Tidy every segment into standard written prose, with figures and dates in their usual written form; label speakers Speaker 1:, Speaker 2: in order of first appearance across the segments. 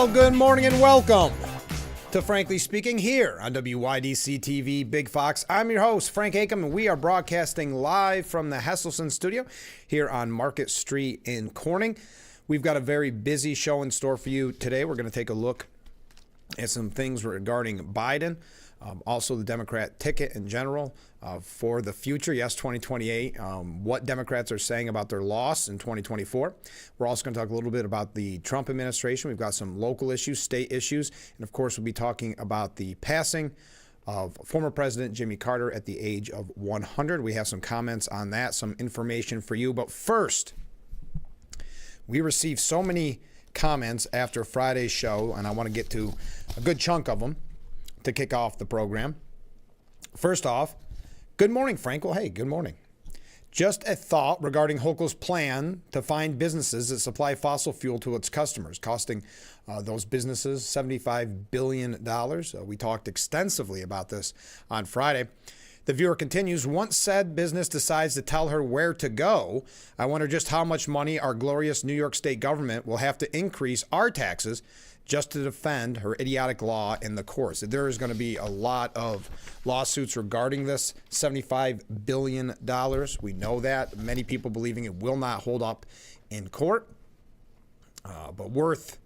Speaker 1: Well, good morning and welcome to Frankly Speaking here on WYDC TV Big Fox. I'm your host, Frank Acom, and we are broadcasting live from the Hesselson studio here on Market Street in Corning. We've got a very busy show in store for you today. We're going to take a look at some things regarding Biden, also the Democrat ticket in general for the future. Yes, 2028, what Democrats are saying about their loss in 2024. We're also going to talk a little bit about the Trump administration. We've got some local issues, state issues, and of course we'll be talking about the passing of former President Jimmy Carter at the age of 100. We have some comments on that, some information for you. But first, we received so many comments after Friday's show, and I want to get to a good chunk of them to kick off the program. First off, good morning, Frank. Well, hey, good morning. Just a thought regarding Hochul's plan to find businesses that supply fossil fuel to its customers, costing those businesses $75 billion. We talked extensively about this on Friday. The viewer continues, once said business decides to tell her where to go, I wonder just how much money our glorious New York State government will have to increase our taxes just to defend her idiotic law in the courts. There is going to be a lot of lawsuits regarding this $75 billion. We know that. Many people believing it will not hold up in court. But worth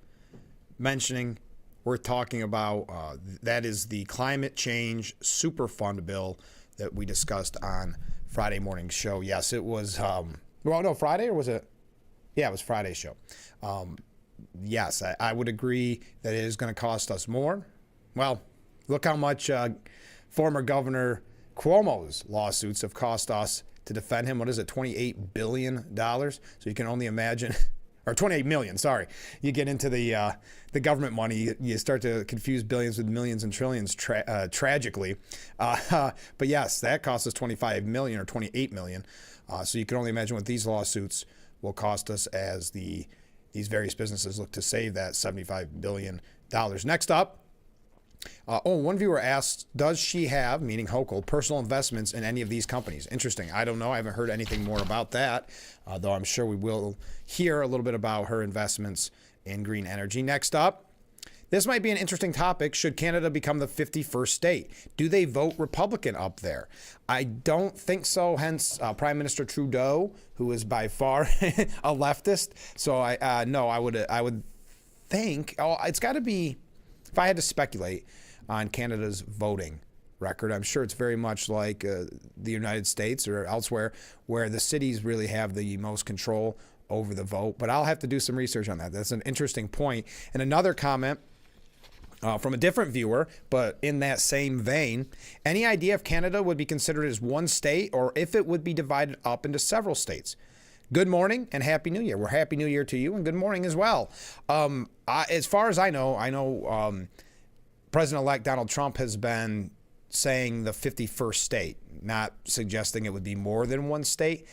Speaker 1: mentioning, worth talking about, that is the climate change Superfund bill that we discussed on Friday morning's show. Yes, it was, Friday, or was it? Yeah, it was Friday's show. Yes, I would agree that it is going to cost us more. Well, look how much former Governor Cuomo's lawsuits have cost us to defend him. What is it, $28 billion? So you can only imagine, or $28 million, sorry. You get into the government money, you start to confuse billions with millions and trillions tragically. But yes, that cost us $25 million or $28 million. So you can only imagine what these lawsuits will cost us as these various businesses look to save that $75 billion. Next up, one viewer asked, does she have, meaning Hochul, personal investments in any of these companies? Interesting. I don't know. I haven't heard anything more about that, though I'm sure we will hear a little bit about her investments in green energy. Next up, this might be an interesting topic. Should Canada become the 51st state? Do they vote Republican up there? I don't think so. Hence, Prime Minister Trudeau, who is by far a leftist. So I would think, it's got to be, if I had to speculate on Canada's voting record, I'm sure it's very much like the United States or elsewhere, where the cities really have the most control over the vote. But I'll have to do some research on that. That's an interesting point. And another comment from a different viewer, but in that same vein, any idea if Canada would be considered as one state or if it would be divided up into several states? Good morning and Happy New Year. Well, Happy New Year to you and good morning as well. As far as I know President-elect Donald Trump has been saying the 51st state, not suggesting it would be more than one state.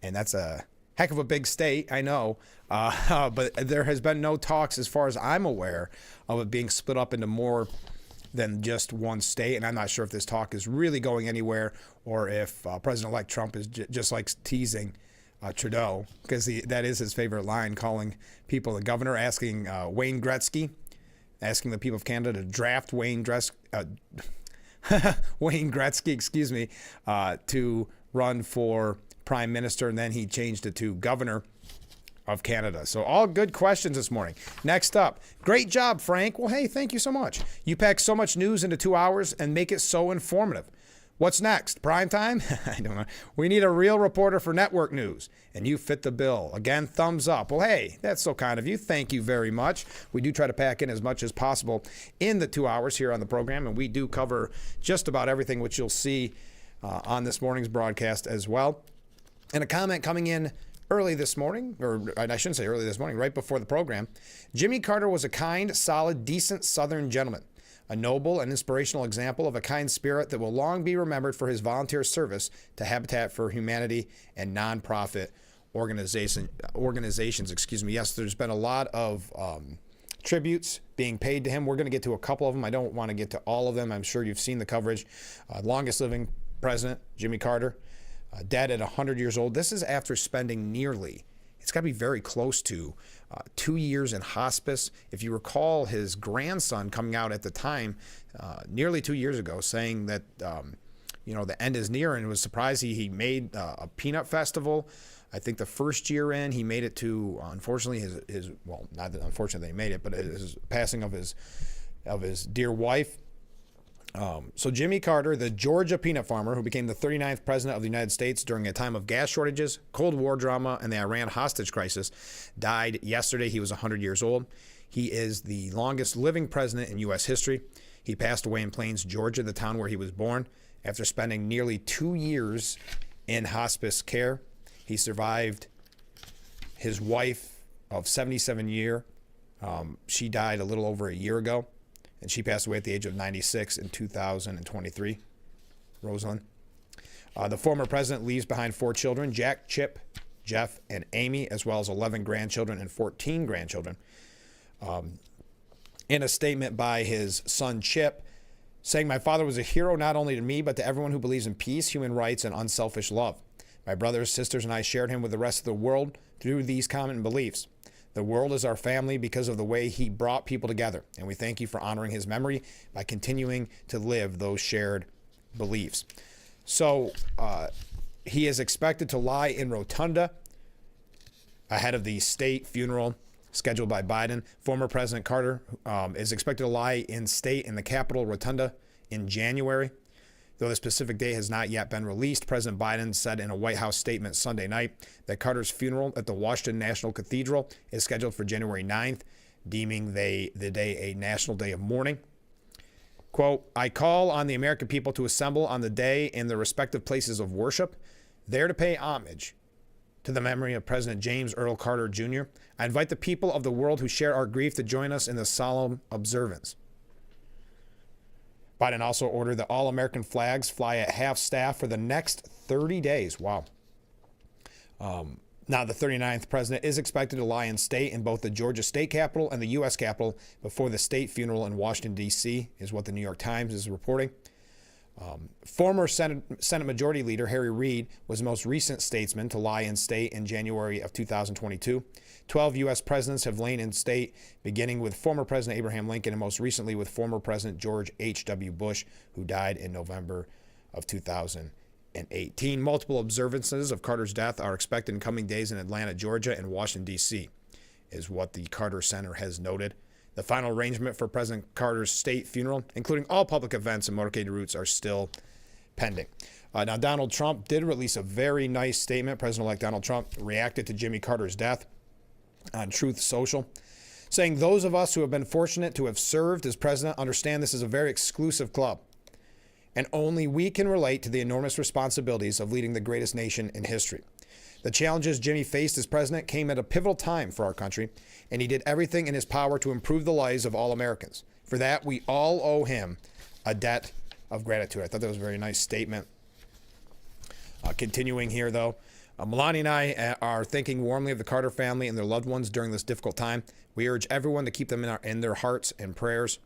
Speaker 1: And that's a heck of a big state, I know. But there has been no talks, as far as I'm aware, of it being split up into more than just one state. And I'm not sure if this talk is really going anywhere or if President-elect Trump is just like teasing Trudeau, because that is his favorite line, calling people the governor, asking Wayne Gretzky, asking the people of Canada to draft Wayne Gretzky, to run for Prime Minister, and then he changed it to Governor of Canada. So all good questions this morning. Next up, great job, Frank. Well, hey, thank you so much. You pack so much news into 2 hours and make it so informative. What's next? Prime time? I don't know. We need a real reporter for network news, and you fit the bill. Again, thumbs up. Well, hey, that's so kind of you. Thank you very much. We do try to pack in as much as possible in the 2 hours here on the program, and we do cover just about everything, which you'll see on this morning's broadcast as well. And a comment coming in early this morning, or I shouldn't say early this morning, right before the program. Jimmy Carter was a kind, solid, decent Southern gentleman, a noble and inspirational example of a kind spirit that will long be remembered for his volunteer service to Habitat for Humanity and nonprofit organizations. Yes, there's been a lot of tributes being paid to him. We're going to get to a couple of them. I don't want to get to all of them. I'm sure you've seen the coverage. Longest living president, Jimmy Carter, dead at 100 years old. This is after spending nearly it's got to be very close to 2 years in hospice. If you recall, his grandson coming out at the time, nearly 2 years ago, saying that the end is near, and was surprised he made a peanut festival. I think the first year in, he made it to, unfortunately, his well, not that unfortunately he made it, but his passing of his dear wife. So Jimmy Carter, the Georgia peanut farmer who became the 39th president of the United States during a time of gas shortages, Cold War drama, and the Iran hostage crisis, died yesterday. He was 100 years old. He is the longest living president in U.S. history. He passed away in Plains, Georgia, the town where he was born, after spending nearly 2 years in hospice care. He survived his wife of 77 years. She died a little over a year ago, and she passed away at the age of 96 in 2023. Rosalind. The former president leaves behind 4 children, Jack, Chip, Jeff, and Amy, as well as 11 grandchildren and 14 grandchildren. In a statement by his son, Chip, saying, "My father was a hero not only to me, but to everyone who believes in peace, human rights, and unselfish love. My brothers, sisters, and I shared him with the rest of the world through these common beliefs. The world is our family because of the way he brought people together, and we thank you for honoring his memory by continuing to live those shared beliefs." So he is expected to lie in Rotunda ahead of the state funeral scheduled by Biden. Former President Carter is expected to lie in state in the Capitol Rotunda in January. Though the specific date has not yet been released, President Biden said in a White House statement Sunday night that Carter's funeral at the Washington National Cathedral is scheduled for January 9th, deeming the day a national day of mourning. Quote, "I call on the American people to assemble on the day in their respective places of worship, there to pay homage to the memory of President James Earl Carter Jr. I invite the people of the world who share our grief to join us in the solemn observance." Biden also ordered that all American flags fly at half-staff for the next 30 days. Wow. Now, the 39th president is expected to lie in state in both the Georgia state capitol and the U.S. Capitol before the state funeral in Washington, D.C., is what the New York Times is reporting. Former Senate Majority Leader Harry Reid was the most recent statesman to lie in state in January of 2022. 12 U.S. presidents have lain in state, beginning with former President Abraham Lincoln and most recently with former President George H.W. Bush, who died in November of 2018. Multiple observances of Carter's death are expected in coming days in Atlanta, Georgia, and Washington, D.C., is what the Carter Center has noted. The final arrangement for President Carter's state funeral, including all public events and motorcade routes, are still pending. Now, Donald Trump did release a very nice statement. President-elect Donald Trump reacted to Jimmy Carter's death on Truth Social, saying, "Those of us who have been fortunate to have served as president understand this is a very exclusive club, and only we can relate to the enormous responsibilities of leading the greatest nation in history. The challenges Jimmy faced as president came at a pivotal time for our country, and he did everything in his power to improve the lives of all Americans. For that, we all owe him a debt of gratitude." I thought that was a very nice statement. Continuing here, though, Melania and I are thinking warmly of the Carter family and their loved ones during this difficult time. We urge everyone to keep them in their hearts and prayers.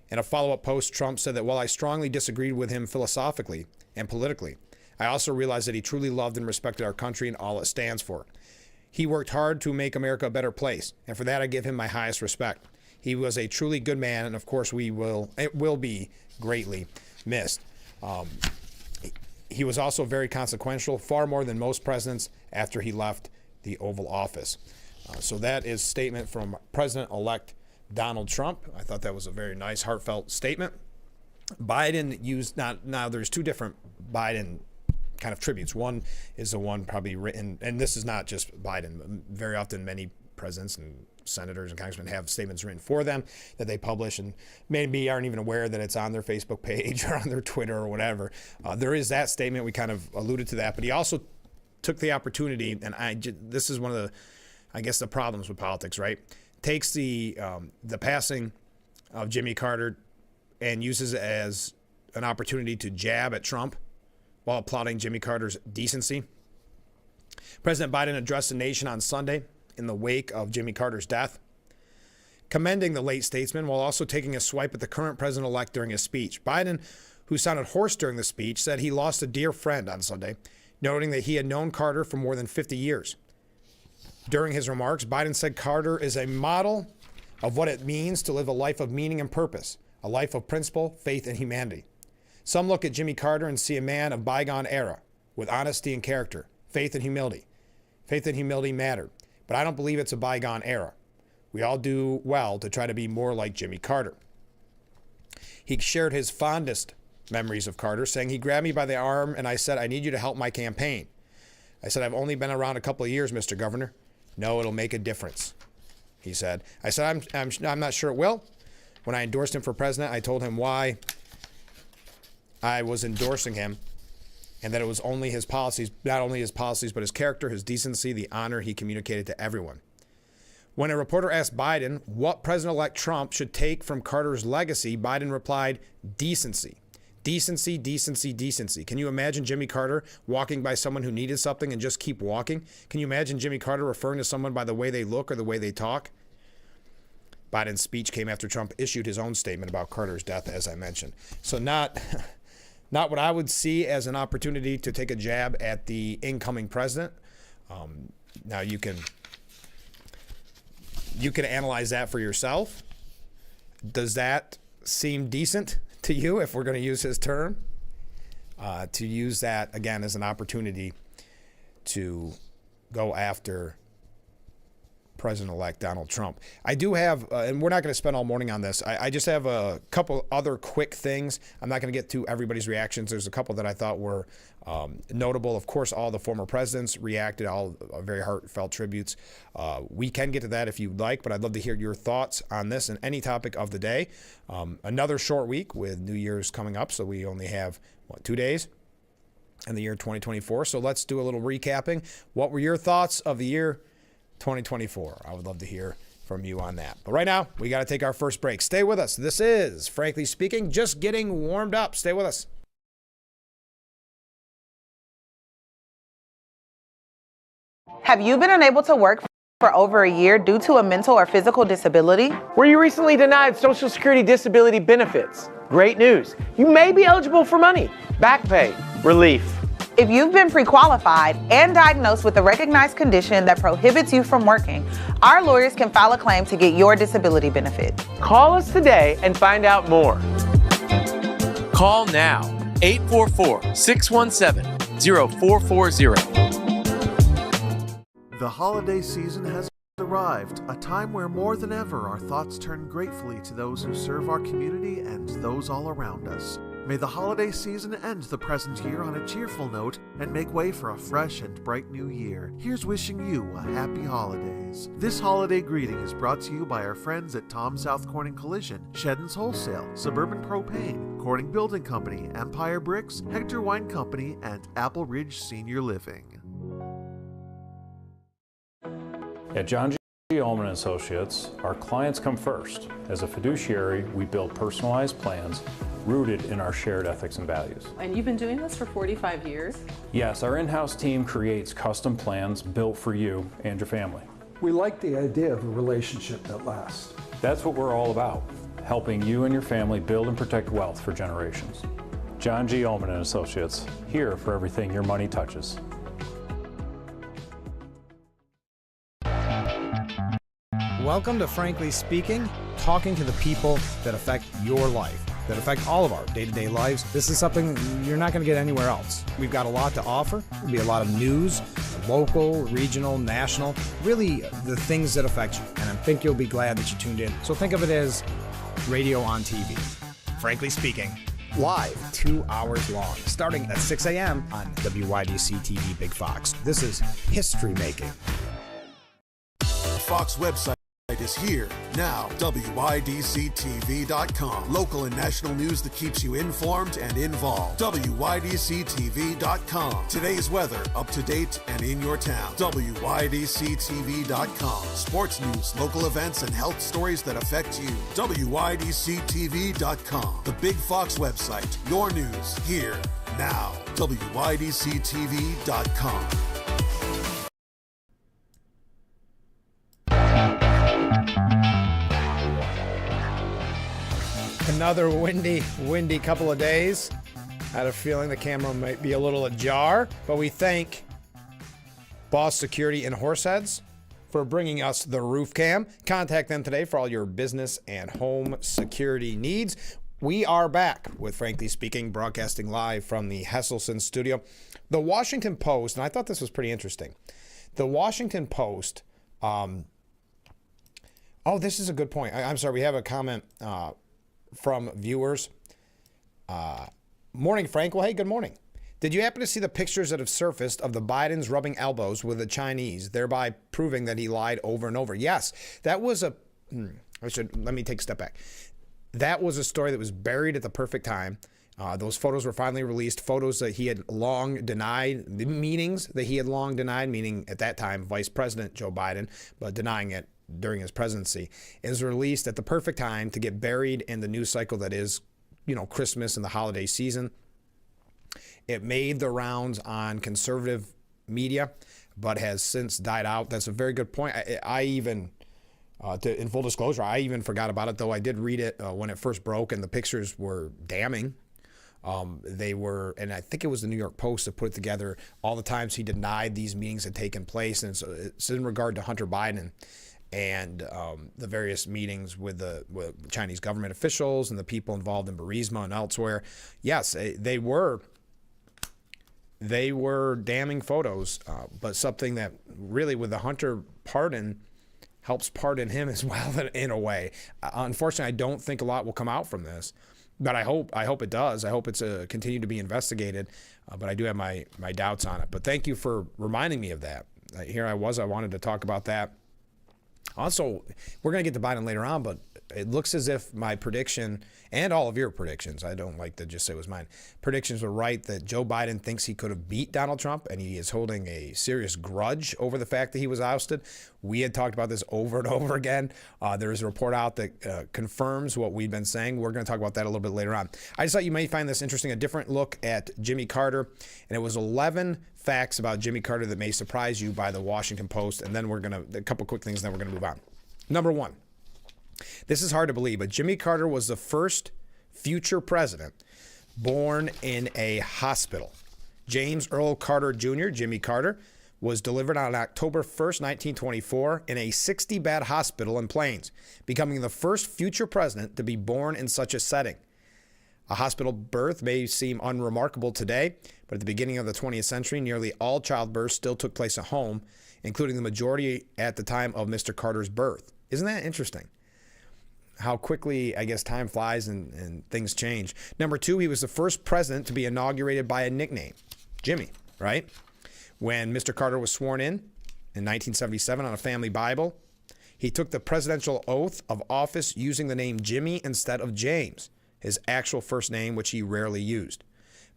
Speaker 1: In a follow-up post, Trump said that while I strongly disagreed with him philosophically and politically, I also realized that he truly loved and respected our country and all it stands for. He worked hard to make America a better place, and for that I give him my highest respect. He was a truly good man, and of course it will be greatly missed. He was also very consequential, far more than most presidents after he left the Oval Office. So that is a statement from President-elect Donald Trump. I thought that was a very nice, heartfelt statement. Biden used, now there's 2 different Biden kind of tributes. One is the one probably written, and this is not just Biden. Very often many presidents and senators and congressmen have statements written for them that they publish and maybe aren't even aware that it's on their Facebook page or on their Twitter or whatever. There is that statement. We kind of alluded to that, but he also took the opportunity, and this is one of the, I guess, the problems with politics, right? Takes the passing of Jimmy Carter and uses it as an opportunity to jab at Trump while applauding Jimmy Carter's decency. President Biden addressed the nation on Sunday in the wake of Jimmy Carter's death, commending the late statesman while also taking a swipe at the current president-elect during his speech. Biden, who sounded hoarse during the speech, said he lost a dear friend on Sunday, noting that he had known Carter for more than 50 years. During his remarks, Biden said Carter is a model of what it means to live a life of meaning and purpose, a life of principle, faith, and humanity. Some look at Jimmy Carter and see a man of bygone era with honesty and character, faith and humility. Faith and humility mattered, but I don't believe it's a bygone era. We all do well to try to be more like Jimmy Carter. He shared his fondest memories of Carter, saying he grabbed me by the arm and I said, "I need you to help my campaign." I said, "I've only been around a couple of years, Mr. Governor." "No, it'll make a difference," he said. I said, I'm not sure it will. When I endorsed him for president, I told him why I was endorsing him and that it was only his policies, not only his policies, but his character, his decency, the honor he communicated to everyone. When a reporter asked Biden what President-elect Trump should take from Carter's legacy, Biden replied, "Decency. Decency, decency, decency." Can you imagine Jimmy Carter walking by someone who needed something and just keep walking? Can you imagine Jimmy Carter referring to someone by the way they look or the way they talk? Biden's speech came after Trump issued his own statement about Carter's death, as I mentioned. So not what I would see as an opportunity to take a jab at the incoming president. Now you can analyze that for yourself. Does that seem decent to you, if we're going to use his term, to use that again as an opportunity to go after President-elect Donald Trump? I do have, and we're not going to spend all morning on this, I just have a couple other quick things. I'm not going to get to everybody's reactions. There's a couple that I thought were notable. Of course, all the former presidents reacted, all very heartfelt tributes. We can get to that if you'd like, but I'd love to hear your thoughts on this and any topic of the day. Another short week with New Year's coming up, so we only have, 2 days in the year 2024. So let's do a little recapping. What were your thoughts of the year 2024? I would love to hear from you on that. But right now, we got to take our first break. Stay with us. This is, Frankly Speaking, just getting warmed up. Stay with us.
Speaker 2: Have you been unable to work for over a year due to a mental or physical disability?
Speaker 3: Were you recently denied Social Security disability benefits? Great news. You may be eligible for money, back pay, relief.
Speaker 2: If you've been pre-qualified and diagnosed with a recognized condition that prohibits you from working, our lawyers can file a claim to get your disability benefit.
Speaker 3: Call us today and find out more.
Speaker 4: Call now, 844-617-0440.
Speaker 5: The holiday season has arrived, a time where more than ever our thoughts turn gratefully to those who serve our community and those all around us. May the holiday season end the present year on a cheerful note and make way for a fresh and bright new year. Here's wishing you a happy holidays. This holiday greeting is brought to you by our friends at Tom South Corning Collision, Sheddon's Wholesale, Suburban Propane, Corning Building Company, Empire Bricks, Hector Wine Company, and Apple Ridge Senior Living.
Speaker 6: At John G. Ullman & Associates, our clients come first. As a fiduciary, we build personalized plans rooted in our shared ethics and values.
Speaker 7: And you've been doing this for 45 years?
Speaker 6: Yes, our in-house team creates custom plans built for you and your family.
Speaker 8: We like the idea of a relationship that lasts.
Speaker 6: That's what we're all about, helping you and your family build and protect wealth for generations. John G. Ullman & Associates, here for everything your money touches.
Speaker 1: Welcome to Frankly Speaking, talking to the people that affect your life, that affect all of our day-to-day lives. This is something you're not going to get anywhere else. We've got a lot to offer. There'll be a lot of news, local, regional, national, really the things that affect you. And I think you'll be glad that you tuned in. So think of it as radio on TV. Frankly Speaking, live, 2 hours long, starting at 6 a.m. on WYDC TV Big Fox. This is history making.
Speaker 5: Fox website is here now. WYDCTV.com. Local and national news that keeps you informed and involved. WYDCTV.com. Today's weather up to date and in your town. WYDCTV.com. Sports news, local events, and health stories that affect you. WYDCTV.com. The Big Fox website. Your news here now. WYDCTV.com.
Speaker 1: Another windy couple of days. I had a feeling the camera might be a little ajar, but we thank Boss Security in Horseheads for bringing us the roof cam. Contact them today for all your business and home security needs. We are back with Frankly Speaking, broadcasting live from the Hesselson studio. The Washington Post, and I thought this was pretty interesting. The Washington Post, this is a good point. I'm sorry, we have a comment from viewers. Morning, Frank. Well, hey, good morning. Did you happen to see the pictures that have surfaced of the Bidens rubbing elbows with the Chinese, thereby proving that he lied over and over? Yes, that was let me take a step back. That was a story that was buried at the perfect time. Those photos were finally released, photos that he had long denied, the meetings that he had long denied, meaning at that time, Vice President Joe Biden, but denying it during his presidency, is released at the perfect time to get buried in the news cycle that is, Christmas and the holiday season. It made the rounds on conservative media, but has since died out. That's a very good point. I even, in full disclosure, I even forgot about it, though I did read it when it first broke, and the pictures were damning. They were, and I think it was the New York Post that put it together, all the times he denied these meetings had taken place. And it's in regard to Hunter Biden and the various meetings with the Chinese government officials and the people involved in Burisma and elsewhere. Yes, they were damning photos, but something that really with the Hunter pardon helps pardon him as well in a way. Unfortunately, I don't think a lot will come out from this, but I hope it does. I hope it's continue to be investigated, but I do have my doubts on it. But thank you for reminding me of that. Here I wanted to talk about that. Also, we're going to get to Biden later on, but it looks as if my prediction and all of your predictions, I don't like to just say it was mine, predictions were right that Joe Biden thinks he could have beat Donald Trump, and he is holding a serious grudge over the fact that he was ousted. We had talked about this over and over again. There is a report out that confirms what we've been saying. We're going to talk about that a little bit later on. I just thought you may find this interesting, a different look at Jimmy Carter, and it was 11 facts about Jimmy Carter that may surprise you by the Washington Post, and then a couple quick things, and then we're going to move on. Number one, this is hard to believe, but Jimmy Carter was the first future president born in a hospital. James Earl Carter Jr., Jimmy Carter, was delivered on October 1st, 1924, in a 60-bed hospital in Plains, becoming the first future president to be born in such a setting. A hospital birth may seem unremarkable today, but at the beginning of the 20th century, nearly all childbirths still took place at home, including the majority at the time of Mr. Carter's birth. Isn't that interesting? How quickly, I guess, time flies and things change. Number two, he was the first president to be inaugurated by a nickname, Jimmy, right? When Mr. Carter was sworn in 1977 on a family Bible, he took the presidential oath of office using the name Jimmy instead of James, his actual first name, which he rarely used.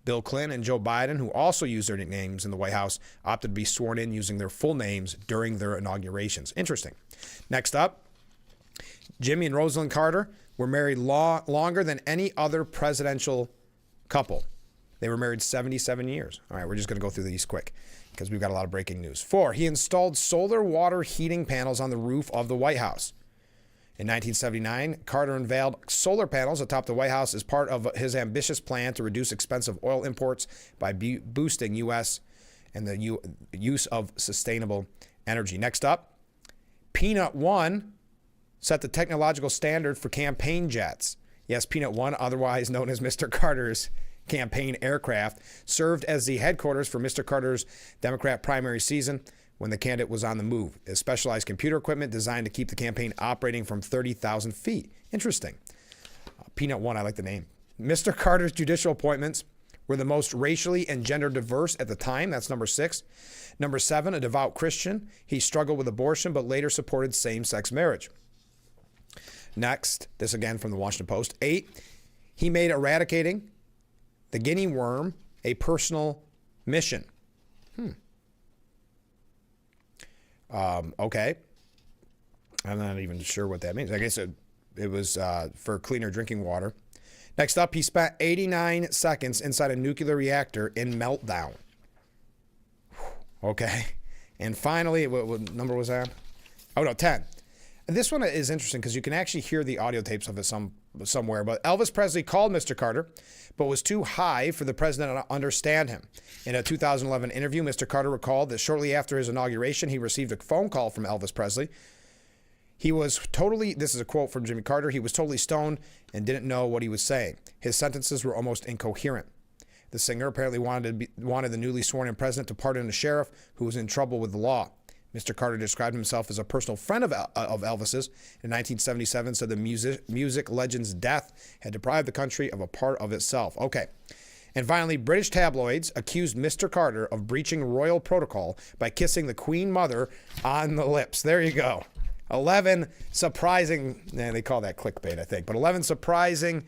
Speaker 1: Bill Clinton and Joe Biden, who also used their nicknames in the White House, opted to be sworn in using their full names during their inaugurations. Interesting. Next up, Jimmy and Rosalind Carter were married longer than any other presidential couple. They were married 77 years. All right, we're just going to go through these quick because we've got a lot of breaking news. 4, he installed solar water heating panels on the roof of the White House. In 1979, Carter unveiled solar panels atop the White House as part of his ambitious plan to reduce expensive oil imports by boosting U.S. and the use of sustainable energy. Next up, Peanut One set the technological standard for campaign jets. Yes, Peanut One, otherwise known as Mr. Carter's campaign aircraft, served as the headquarters for Mr. Carter's Democrat primary season when the candidate was on the move. It's specialized computer equipment designed to keep the campaign operating from 30,000 feet. Interesting. Peanut One, I like the name. Mr. Carter's judicial appointments were the most racially and gender diverse at the time. That's number 6. Number 7, a devout Christian. He struggled with abortion, but later supported same-sex marriage. Next, this again from the Washington Post. 8, he made eradicating the guinea worm a personal mission. Okay. I'm not even sure what that means. I guess it was for cleaner drinking water. Next up, he spent 89 seconds inside a nuclear reactor in meltdown. Okay. And finally, what number was that? Oh, no, 10. And this one is interesting because you can actually hear the audio tapes of it some somewhere. But Elvis Presley called Mr. Carter, but was too high for the president to understand him. In a 2011 interview, Mr. Carter recalled that shortly after his inauguration, he received a phone call from Elvis Presley. He was totally, this is a quote from Jimmy Carter, he was totally stoned and didn't know what he was saying. His sentences were almost incoherent. The singer apparently wanted the newly sworn-in president to pardon a sheriff who was in trouble with the law. Mr. Carter described himself as a personal friend of Elvis's. In 1977, said the music legend's death had deprived the country of a part of itself. Okay. And finally, British tabloids accused Mr. Carter of breaching royal protocol by kissing the Queen Mother on the lips. There you go. 11 surprising, they call that clickbait, I think, but 11 surprising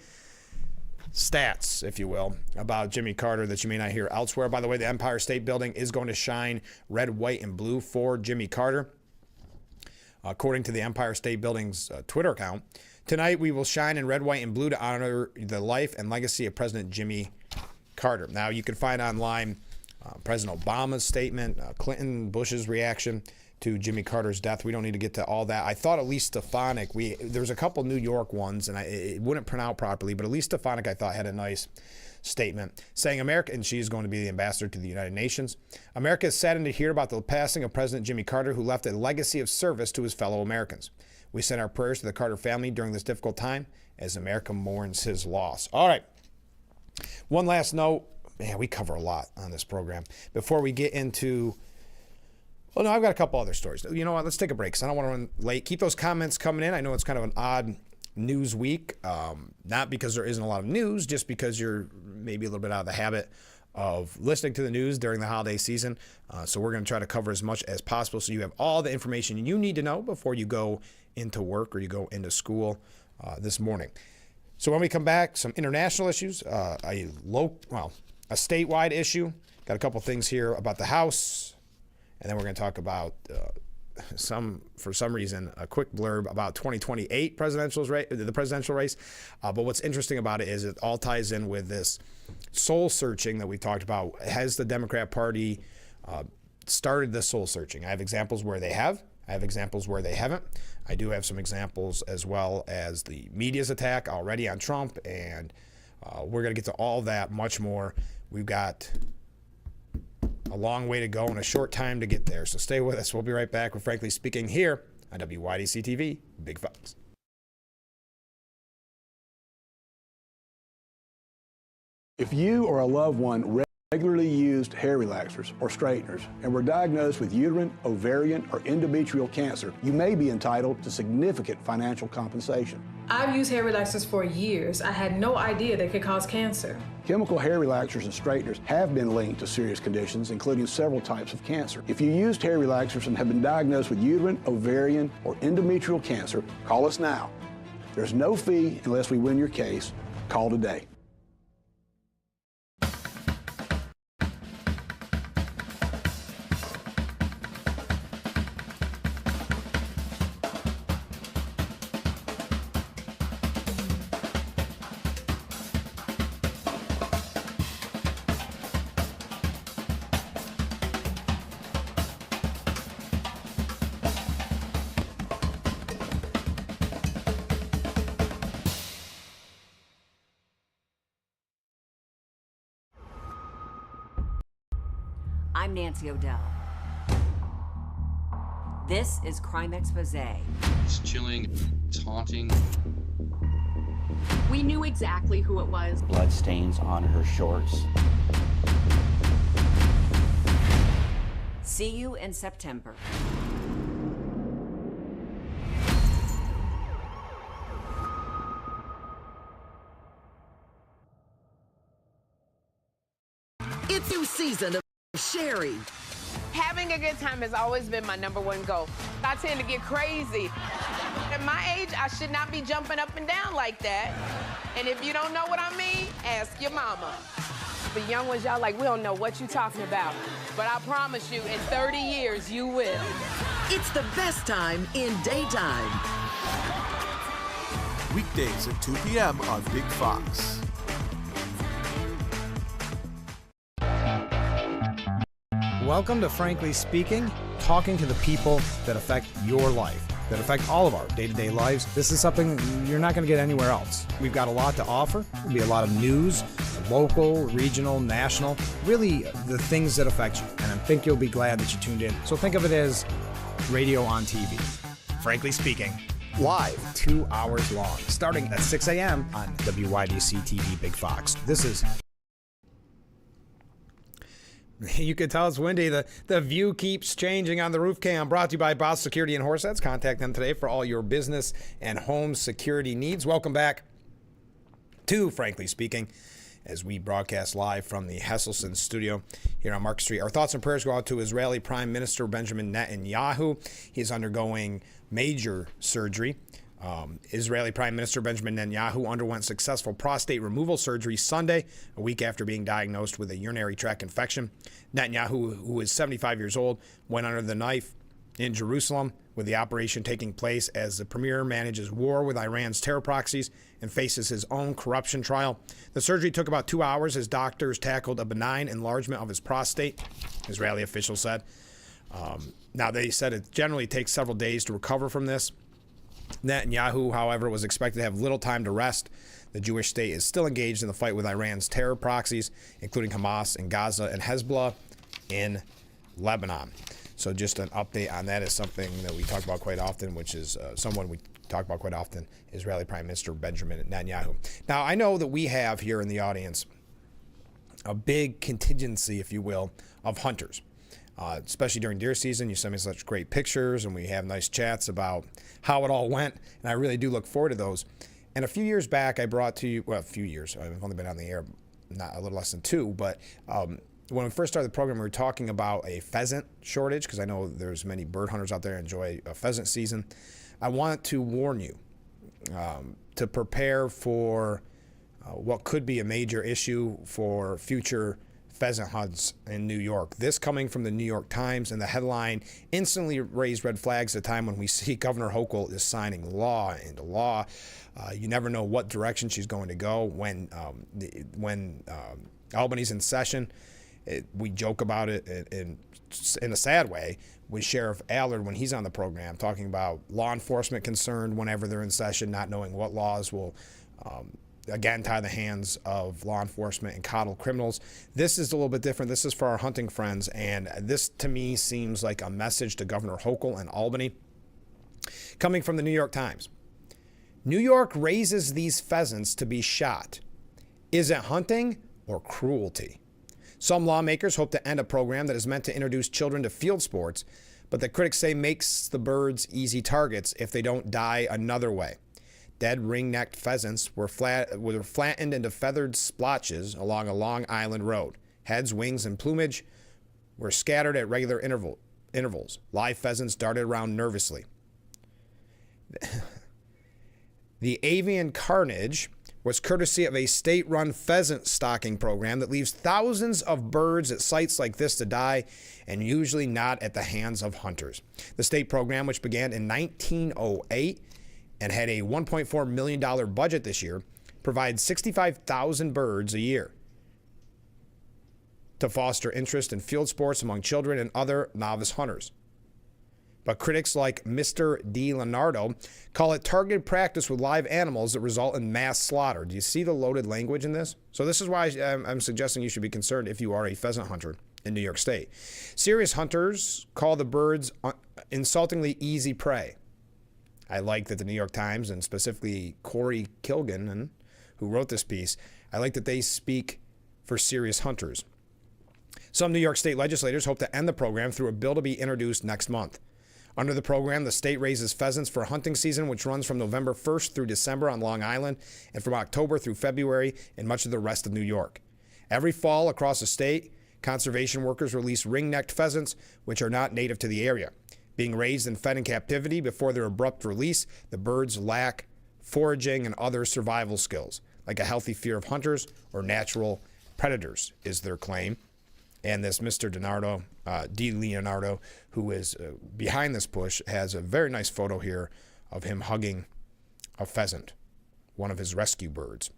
Speaker 1: stats, if you will, about Jimmy Carter that you may not hear elsewhere. By the way, the Empire State Building is going to shine red, white, and blue for Jimmy Carter, according to the Empire State Building's Twitter account. Tonight, we will shine in red, white, and blue to honor the life and legacy of President Jimmy Carter. Now, you can find online President Obama's statement, Clinton, Bush's reaction to Jimmy Carter's death. We don't need to get to all that. I thought at least Stefanik, there's a couple New York ones, and it wouldn't print out properly, but at least Stefanik, I thought, had a nice statement saying America, and she's going to be the ambassador to the United Nations. America is saddened to hear about the passing of President Jimmy Carter, who left a legacy of service to his fellow Americans. We send our prayers to the Carter family during this difficult time as America mourns his loss. All right. One last note. Man, we cover a lot on this program. Before we get into... Well, no, I've got a couple other stories. You know what? Let's take a break because I don't want to run late. Keep those comments coming in. I know it's kind of an odd news week, not because there isn't a lot of news, just because you're maybe a little bit out of the habit of listening to the news during the holiday season. So we're going to try to cover as much as possible so you have all the information you need to know before you go into work or you go into school this morning. So when we come back, some international issues, a statewide issue. Got a couple things here about the House. And then we're going to talk about for some reason, a quick blurb about 2028 the presidential race. But what's interesting about it is it all ties in with this soul searching that we talked about. Has the Democrat Party started the soul searching? I have examples where they have. I have examples where they haven't. I do have some examples as well as the media's attack already on Trump. And we're going to get to all that much more. We've got a long way to go and a short time to get there. So stay with us. We'll be right back with Frankly Speaking here on WYDC TV, Big Fox.
Speaker 9: If you or a loved one regularly used hair relaxers or straighteners and were diagnosed with uterine, ovarian, or endometrial cancer, you may be entitled to significant financial compensation.
Speaker 10: I've used hair relaxers for years. I had no idea they could cause cancer.
Speaker 9: Chemical hair relaxers and straighteners have been linked to serious conditions, including several types of cancer. If you used hair relaxers and have been diagnosed with uterine, ovarian, or endometrial cancer, call us now. There's no fee unless we win your case. Call today.
Speaker 11: I'm Nancy O'Dell. This is Crime Expose.
Speaker 12: It's chilling, it's haunting.
Speaker 7: We knew exactly who it was.
Speaker 13: Blood stains on her shorts.
Speaker 11: See you in September.
Speaker 14: It's new season of Sherry.
Speaker 15: Having a good time has always been my #1 goal. I tend to get crazy. At my age, I should not be jumping up and down like that. And if you don't know what I mean, ask your mama. The young ones, y'all like, we don't know what you're talking about. But I promise you, in 30 years, you will.
Speaker 14: It's the best time in daytime.
Speaker 5: Weekdays at 2 p.m. on Big Fox.
Speaker 1: Welcome to Frankly Speaking, talking to the people that affect your life. that affect all of our day-to-day lives. This is something you're not going to get anywhere else. We've got a lot to offer. There'll be a lot of news, local, regional, national, really the things that affect you. And I think you'll be glad that you tuned in. So think of it as radio on TV. Frankly Speaking, live, 2 hours long, starting at 6 a.m. on WYDC TV Big Fox. This is... You can tell it's windy. The view keeps changing on the roof cam. Brought to you by Boss Security and Horseheads. Contact them today for all your business and home security needs. Welcome back to Frankly Speaking, as we broadcast live from the Hesselson studio here on Market Street. Our thoughts and prayers go out to Israeli Prime Minister Benjamin Netanyahu. He is undergoing major surgery. Israeli Prime Minister Benjamin Netanyahu underwent successful prostate removal surgery Sunday, a week after being diagnosed with a urinary tract infection. Netanyahu, who is 75 years old, went under the knife in Jerusalem, with the operation taking place as the premier manages war with Iran's terror proxies and faces his own corruption trial. The surgery took about 2 hours as doctors tackled a benign enlargement of his prostate, Israeli officials said. Now, they said it generally takes several days to recover from this. Netanyahu, however, was expected to have little time to rest. The Jewish state is still engaged in the fight with Iran's terror proxies, including Hamas in Gaza and Hezbollah in Lebanon. So just an update on that is something that we talk about quite often, which is someone we talk about quite often, Israeli Prime Minister Benjamin Netanyahu. Now, I know that we have here in the audience a big contingency, if you will, of hunters. Especially during deer season, you send me such great pictures and we have nice chats about how it all went, and I really do look forward to those. And a few years back, I brought to you, well, a few years, I've only been on the air not a little less than 2, but when we first started the program, we were talking about a pheasant shortage, because I know there's many bird hunters out there who enjoy a pheasant season. I want to warn you to prepare for what could be a major issue for future pheasant hunts in New York. This coming from the New York Times, and the headline instantly raised red flags at a time when we see Governor Hochul is signing law into law. You never know what direction she's going to go. When Albany's in session, we joke about it in a sad way with Sheriff Allard when he's on the program, talking about law enforcement concerned whenever they're in session, not knowing what laws will again tie the hands of law enforcement and coddle criminals. This is a little bit different. This is for our hunting friends, and this to me seems like a message to Governor Hochul and Albany coming from the New York Times. New York raises these pheasants to be shot. Is it hunting or cruelty? Some lawmakers hope to end a program that is meant to introduce children to field sports, but the critics say makes the birds easy targets if they don't die another way. Dead ring-necked pheasants were flattened into feathered splotches along a Long Island road. Heads, wings, and plumage were scattered at regular intervals. Live pheasants darted around nervously. The avian carnage was courtesy of a state-run pheasant stocking program that leaves thousands of birds at sites like this to die, and usually not at the hands of hunters. The state program, which began in 1908, and had a $1.4 million budget this year, provides 65,000 birds a year to foster interest in field sports among children and other novice hunters. But critics like Mr. DiLeonardo call it targeted practice with live animals that result in mass slaughter. Do you see the loaded language in this? So this is why I'm suggesting you should be concerned if you are a pheasant hunter in New York State. Serious hunters call the birds insultingly easy prey. I like that the New York Times, and specifically Corey Kilgan, who wrote this piece, I like that they speak for serious hunters. Some New York State legislators hope to end the program through a bill to be introduced next month. Under the program, the state raises pheasants for hunting season, which runs from November 1st through December on Long Island, and from October through February in much of the rest of New York. Every fall across the state, conservation workers release ring-necked pheasants, which are not native to the area. Being raised and fed in captivity before their abrupt release, the birds lack foraging and other survival skills, like a healthy fear of hunters or natural predators, is their claim. And this Mr. DiLeonardo, who is behind this push, has a very nice photo here of him hugging a pheasant, one of his rescue birds.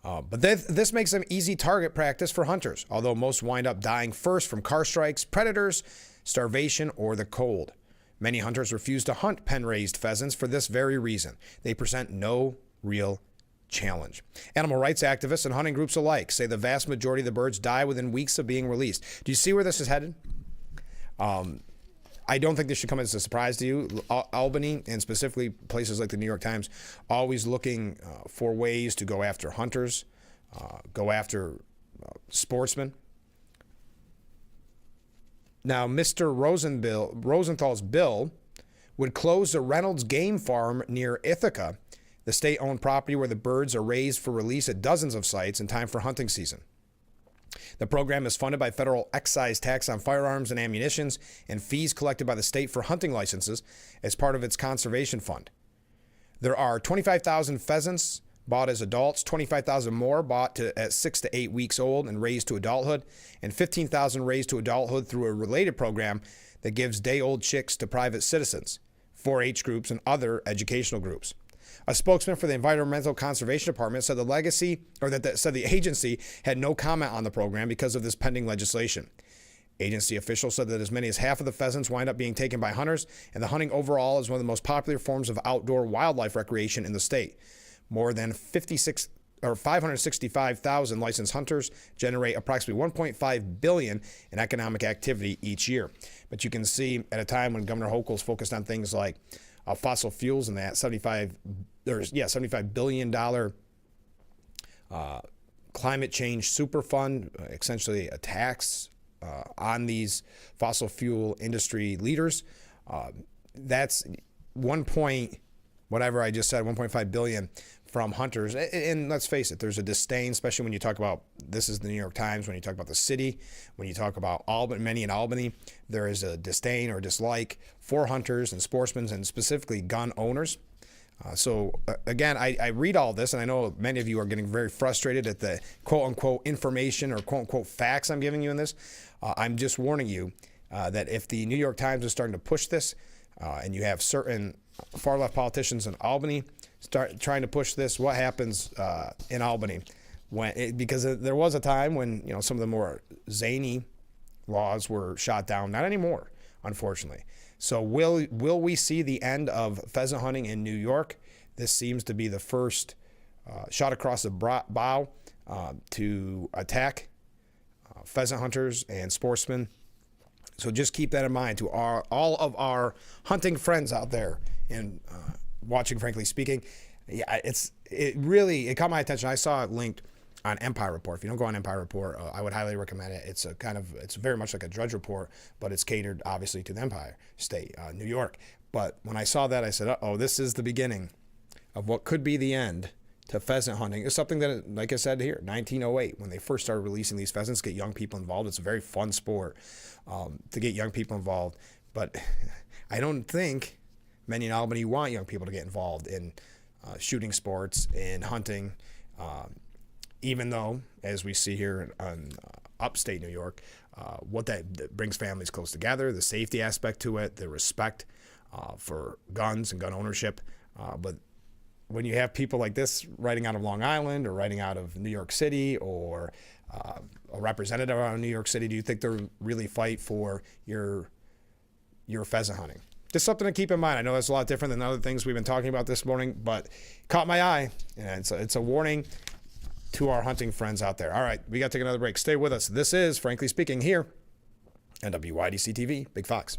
Speaker 1: But this makes them easy target practice for hunters, although most wind up dying first from car strikes, predators, starvation, or the cold. Many hunters refuse to hunt pen-raised pheasants for this very reason. They present no real challenge. Animal rights activists and hunting groups alike say the vast majority of the birds die within weeks of being released. Do you see where this is headed? I don't think this should come as a surprise to you. Albany, and specifically places like the New York Times, always looking for ways to go after hunters, go after sportsmen. Now, Mr. Rosenthal's bill would close the Reynolds Game Farm near Ithaca, the state-owned property where the birds are raised for release at dozens of sites in time for hunting season. The program is funded by federal excise tax on firearms and ammunitions and fees collected by the state for hunting licenses as part of its conservation fund. There are 25,000 pheasants bought as adults, 25,000 more bought at 6 to 8 weeks old and raised to adulthood, and 15,000 raised to adulthood through a related program that gives day-old chicks to private citizens, 4-H groups, and other educational groups. A spokesman for the Environmental Conservation Department said the agency had no comment on the program because of this pending legislation. Agency officials said that as many as half of the pheasants wind up being taken by hunters, and the hunting overall is one of the most popular forms of outdoor wildlife recreation in the state. More than 565,000 licensed hunters generate approximately $1.5 billion in economic activity each year. But you can see at a time when Governor Hochul's focused on things like fossil fuels and that $75 billion climate change super fund, essentially a tax on these fossil fuel industry leaders. That's $1.5 billion from hunters. And let's face it, there's a disdain, especially when you talk about, this is the New York Times, when you talk about the city, when you talk about many in Albany, there is a disdain or dislike for hunters and sportsmen and specifically gun owners. Again, I read all this, and I know many of you are getting very frustrated at the quote-unquote information or quote-unquote facts I'm giving you in this. I'm just warning you that if the New York Times is starting to push this, and you have certain far-left politicians in Albany start trying to push this, what happens in Albany? Because there was a time when some of the more zany laws were shot down. Not anymore, unfortunately. So will we see the end of pheasant hunting in New York? This seems to be the first shot across the bow to attack pheasant hunters and sportsmen. So just keep that in mind to all of our hunting friends out there and watching, frankly speaking. Yeah, it caught my attention. I saw it linked on Empire Report. If you don't go on Empire Report, I would highly recommend it. It's very much like a Drudge Report, but it's catered obviously to the Empire State, New York. But when I saw that, I said, uh-oh, this is the beginning of what could be the end to pheasant hunting. It's something that, like I said here, 1908, when they first started releasing these pheasants, get young people involved. It's a very fun sport to get young people involved. But I don't think many in Albany want young people to get involved in shooting sports and hunting, even though, as we see here in upstate New York, what that brings families close together, the safety aspect to it, the respect for guns and gun ownership. But when you have people like this writing out of Long Island or writing out of New York City or a representative out of New York City, do you think they'll really fight for your pheasant hunting? Just something to keep in mind. I know that's a lot different than other things we've been talking about this morning, but caught my eye, and it's a warning to our hunting friends out there. All right, we got to take another break. Stay with us. This is Frankly Speaking here on WYDC TV, Big Fox.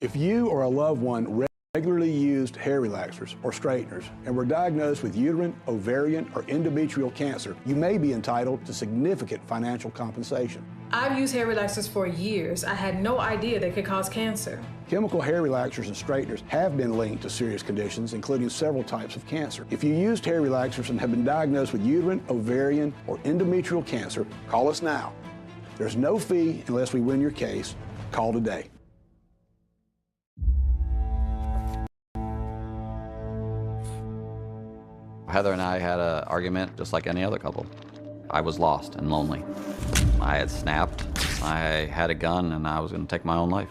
Speaker 9: If you or a loved one regularly used hair relaxers or straighteners and were diagnosed with uterine, ovarian, or endometrial cancer, you may be entitled to significant financial compensation.
Speaker 10: I've used hair relaxers for years. I had no idea they could cause cancer.
Speaker 9: Chemical hair relaxers and straighteners have been linked to serious conditions, including several types of cancer. If you used hair relaxers and have been diagnosed with uterine, ovarian, or endometrial cancer, call us now. There's no fee unless we win your case. Call today.
Speaker 13: Heather and I had an argument just like any other couple. I was lost and lonely. I had snapped, I had a gun, and I was going to take my own life.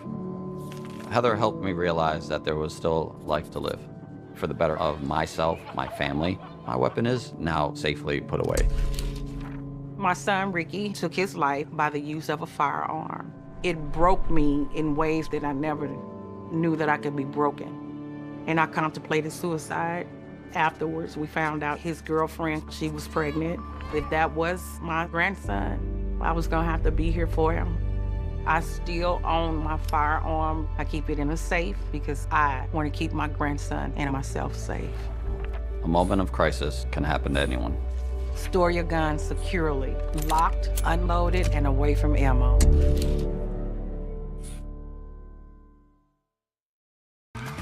Speaker 13: Heather helped me realize that there was still life to live. For the better of myself, my family, my weapon is now safely put away.
Speaker 16: My son, Ricky, took his life by the use of a firearm. It broke me in ways that I never knew that I could be broken. And I contemplated suicide. Afterwards, we found out his girlfriend, she was pregnant. If that was my grandson, I was gonna have to be here for him. I still own my firearm. I keep it in a safe because I want to keep my grandson and myself safe.
Speaker 13: A moment of crisis can happen to anyone.
Speaker 16: Store your gun securely, locked, unloaded, and away from ammo.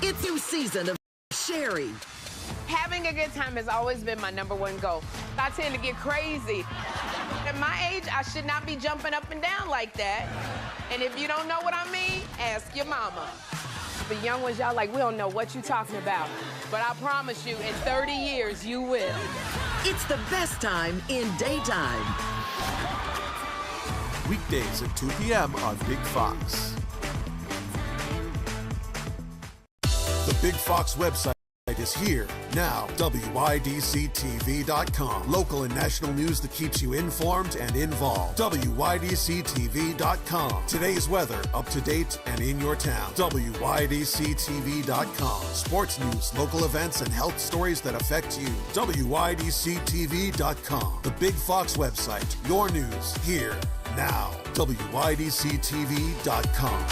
Speaker 14: It's new season of Sherry.
Speaker 15: Having a good time has always been my number one goal. I tend to get crazy. At my age, I should not be jumping up and down like that. And if you don't know what I mean, ask your mama. The young ones, y'all like, we don't know what you're talking about. But I promise you, in 30 years, you will.
Speaker 14: It's the best time in daytime.
Speaker 5: Weekdays at 2 p.m. on Big Fox. The Big Fox website is here now. WYDCTV.com. Local and national news that keeps you informed and involved. WYDCTV.com. Today's weather, up to date and in your town. WYDCTV.com. Sports news, local events, and health stories that affect you. WYDCTV.com. The Big Fox website. Your news here now. WYDCTV.com.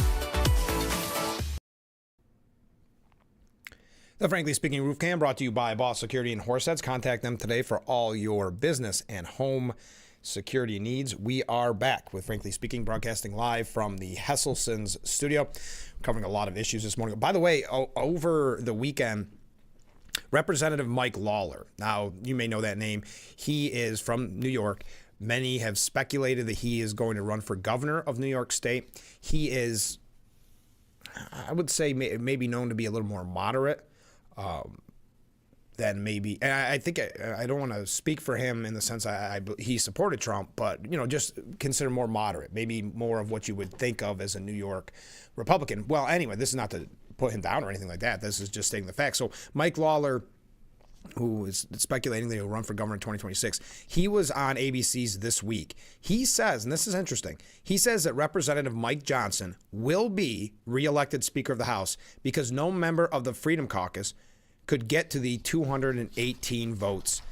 Speaker 1: The Frankly Speaking Roof Cam brought to you by Boss Security in Horseheads. Contact them today for all your business and home security needs. We are back with Frankly Speaking, broadcasting live from the Hesselson's studio, covering a lot of issues this morning. By the way, over the weekend, Representative Mike Lawler, now you may know that name, he is from New York. Many have speculated that he is going to run for governor of New York State. He is, I would say, maybe known to be a little more moderate than maybe, and I think I don't want to speak for him in the sense he supported Trump, but just consider more moderate, maybe more of what you would think of as a New York Republican. Well, anyway, this is not to put him down or anything like that. This is just stating the facts. So Mike Lawler, who is speculating that he'll run for governor in 2026, he was on ABC's This Week. He says, and this is interesting, he says that Representative Mike Johnson will be reelected Speaker of the House because no member of the Freedom Caucus could get to the 218 votes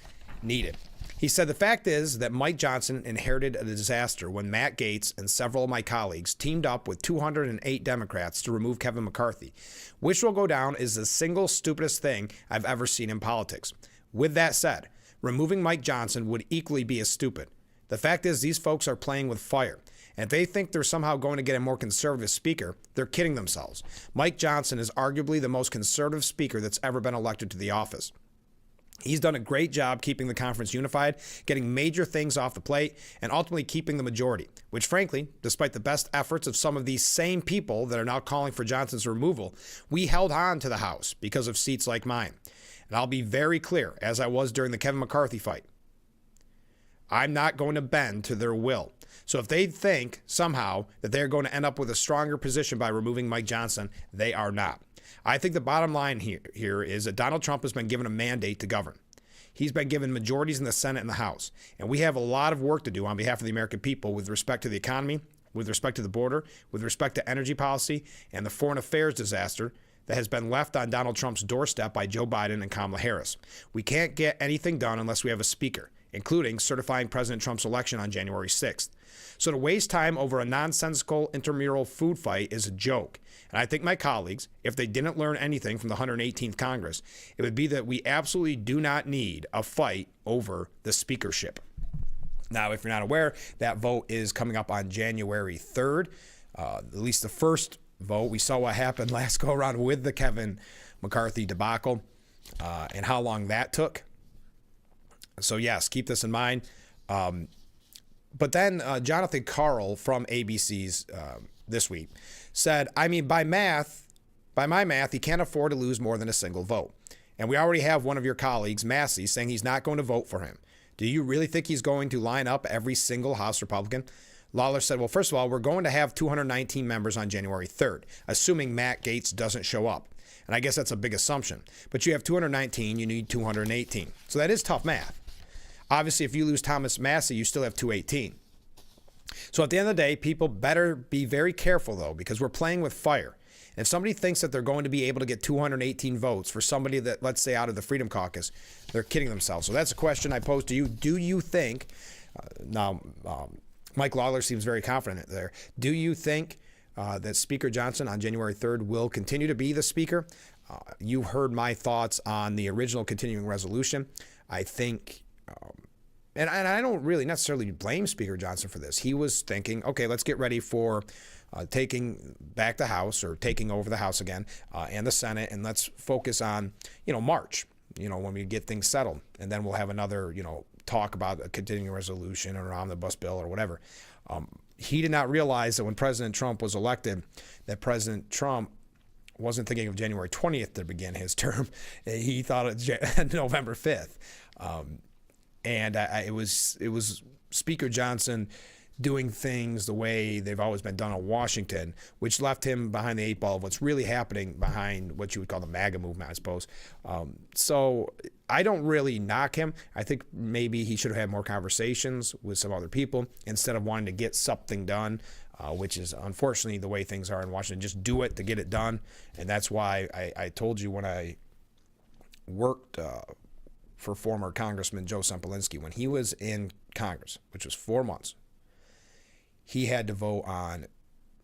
Speaker 1: needed. He said, the fact is that Mike Johnson inherited a disaster when Matt Gaetz and several of my colleagues teamed up with 208 Democrats to remove Kevin McCarthy, which will go down as the single stupidest thing I've ever seen in politics. With that said, removing Mike Johnson would equally be as stupid. The fact is these folks are playing with fire. And if they think they're somehow going to get a more conservative speaker, they're kidding themselves. Mike Johnson is arguably the most conservative speaker that's ever been elected to the office. He's done a great job keeping the conference unified, getting major things off the plate, and ultimately keeping the majority, which frankly, despite the best efforts of some of these same people that are now calling for Johnson's removal, we held on to the House because of seats like mine. And I'll be very clear, as I was during the Kevin McCarthy fight, I'm not going to bend to their will. So if they think somehow that they're going to end up with a stronger position by removing Mike Johnson, they are not. I think the bottom line here is that Donald Trump has been given a mandate to govern. He's been given majorities in the Senate and the House. And we have a lot of work to do on behalf of the American people with respect to the economy, with respect to the border, with respect to energy policy, and the foreign affairs disaster that has been left on Donald Trump's doorstep by Joe Biden and Kamala Harris. We can't get anything done unless we have a speaker, including certifying President Trump's election on January 6th. So to waste time over a nonsensical intramural food fight is a joke. And I think my colleagues, if they didn't learn anything from the 118th Congress, it would be that we absolutely do not need a fight over the speakership. Now, if you're not aware, that vote is coming up on January 3rd, at least the first vote. We saw what happened last go around with the Kevin McCarthy debacle and how long that took. So yes, keep this in mind. But then Jonathan Karl from ABC's This Week said, I mean, by my math, he can't afford to lose more than a single vote. And we already have one of your colleagues, Massey, saying he's not going to vote for him. Do you really think he's going to line up every single House Republican? Lawler said, well, first of all, we're going to have 219 members on January 3rd, assuming Matt Gaetz doesn't show up. And I guess that's a big assumption. But you have 219, you need 218. So that is tough math. Obviously, if you lose Thomas Massey, you still have 218. So at the end of the day, people better be very careful, though, because we're playing with fire. And if somebody thinks that they're going to be able to get 218 votes for somebody that, let's say, out of the Freedom Caucus, they're kidding themselves. So that's a question I pose to you. Do you think, Mike Lawler seems very confident there, do you think that Speaker Johnson on January 3rd will continue to be the Speaker? You heard my thoughts on the original continuing resolution. I think, and I don't really necessarily blame Speaker Johnson for this. He was thinking, okay, let's get ready for taking back the House or taking over the House again and the Senate, and let's focus on, March, when we get things settled. And then we'll have another, talk about a continuing resolution or an omnibus bill or whatever. He did not realize that when President Trump was elected, that President Trump wasn't thinking of January 20th to begin his term. He thought it November 5th. And it was Speaker Johnson doing things the way they've always been done in Washington, which left him behind the eight ball of what's really happening behind what you would call the MAGA movement, I suppose. So I don't really knock him. I think maybe he should have had more conversations with some other people instead of wanting to get something done, which is unfortunately the way things are in Washington. Just do it to get it done. And that's why I told you when I worked for former Congressman Joe Sempolinski, when he was in Congress, which was 4 months, he had to vote on,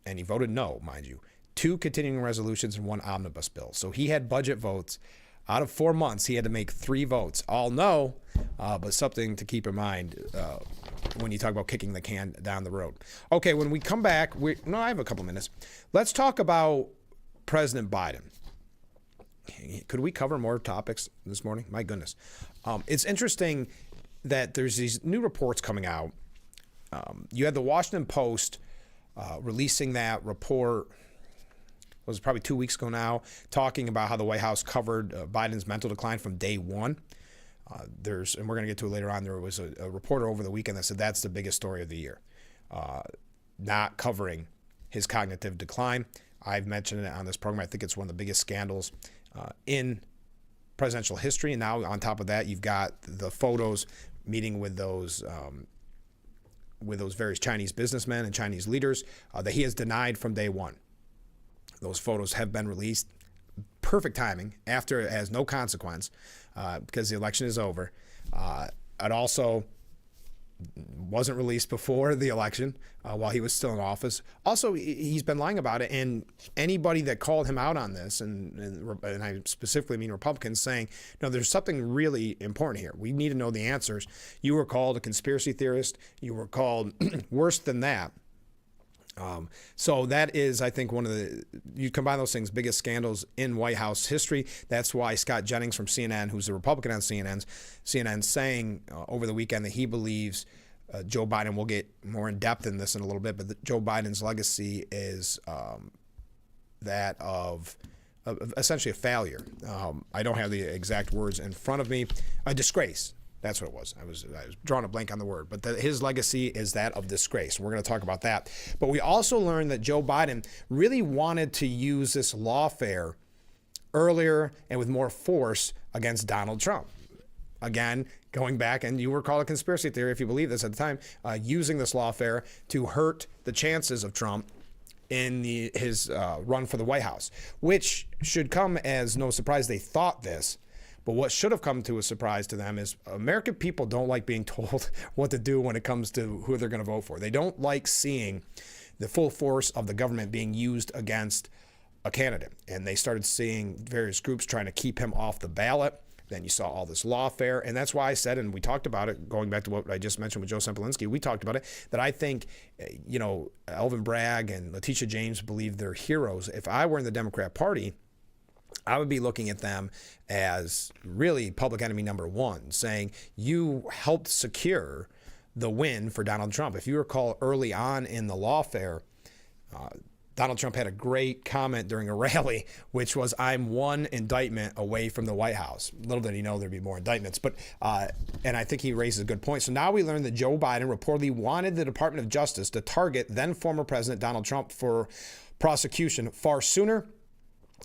Speaker 1: and he voted no, mind you, 2 continuing resolutions and 1 omnibus bill. So he had budget votes. Out of 4 months, he had to make 3 votes. All no, but something to keep in mind when you talk about kicking the can down the road. Okay, when we come back, I have a couple minutes. Let's talk about President Biden. Could we cover more topics this morning? My goodness. It's interesting that there's these new reports coming out. You had the Washington Post releasing that report, it was probably 2 weeks ago now, talking about how the White House covered Biden's mental decline from day one. And we're going to get to it later on, there was a reporter over the weekend that said that's the biggest story of the year, not covering his cognitive decline. I've mentioned it on this program. I think it's one of the biggest scandals in presidential history. And now on top of that, you've got the photos meeting with those various Chinese businessmen and Chinese leaders that he has denied from day one. Those photos have been released. Perfect timing after it has no consequence because the election is over. It also wasn't released before the election while he was still in office. Also, he's been lying about it, and anybody that called him out on this, and I specifically mean Republicans, saying, no, there's something really important here. We need to know the answers. You were called a conspiracy theorist. You were called worse than that. So that is, I think, you combine those things, biggest scandals in White House history. That's why Scott Jennings from CNN, who's a Republican on CNN, saying over the weekend that he believes Joe Biden will get more in depth in this in a little bit, but Joe Biden's legacy is that of essentially a failure. I don't have the exact words in front of me. A disgrace. That's what it was. I was drawing a blank on the word. But his legacy is that of disgrace. We're going to talk about that. But we also learned that Joe Biden really wanted to use this lawfare earlier and with more force against Donald Trump. Again, going back, and you were called a conspiracy theory if you believe this at the time, using this lawfare to hurt the chances of Trump in his run for the White House, which should come as no surprise. They thought this. But what should have come to a surprise to them is American people don't like being told what to do when it comes to who they're going to vote for. They don't like seeing the full force of the government being used against a candidate. And they started seeing various groups trying to keep him off the ballot. Then you saw all this lawfare. And that's why I said, and we talked about it, going back to what I just mentioned with Joe Sempolinski, we talked about it, that I think, Alvin Bragg and Letitia James believe they're heroes. If I were in the Democrat Party, I would be looking at them as really public enemy number one, saying you helped secure the win for Donald Trump. If you recall early on in the lawfare, Donald Trump had a great comment during a rally, which was, I'm one indictment away from the White House. Little did he know there'd be more indictments. But and I think he raises a good point. So now we learned that Joe Biden reportedly wanted the Department of Justice to target then former President Donald Trump for prosecution far sooner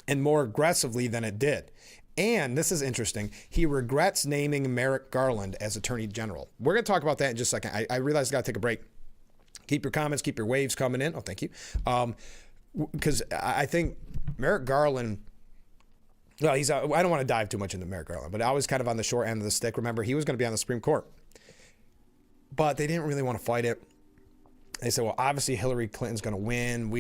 Speaker 1: and more aggressively than it did. And this is interesting. He regrets naming Merrick Garland as Attorney General. We're going to talk about that in just a second. I realize I got to take a break. Keep your comments, keep your waves coming in. Oh, thank you. Because I think Merrick Garland, well, I don't want to dive too much into Merrick Garland, but I was kind of on the short end of the stick. Remember, he was going to be on the Supreme Court. But they didn't really want to fight it. They said, well, obviously Hillary Clinton's going to win.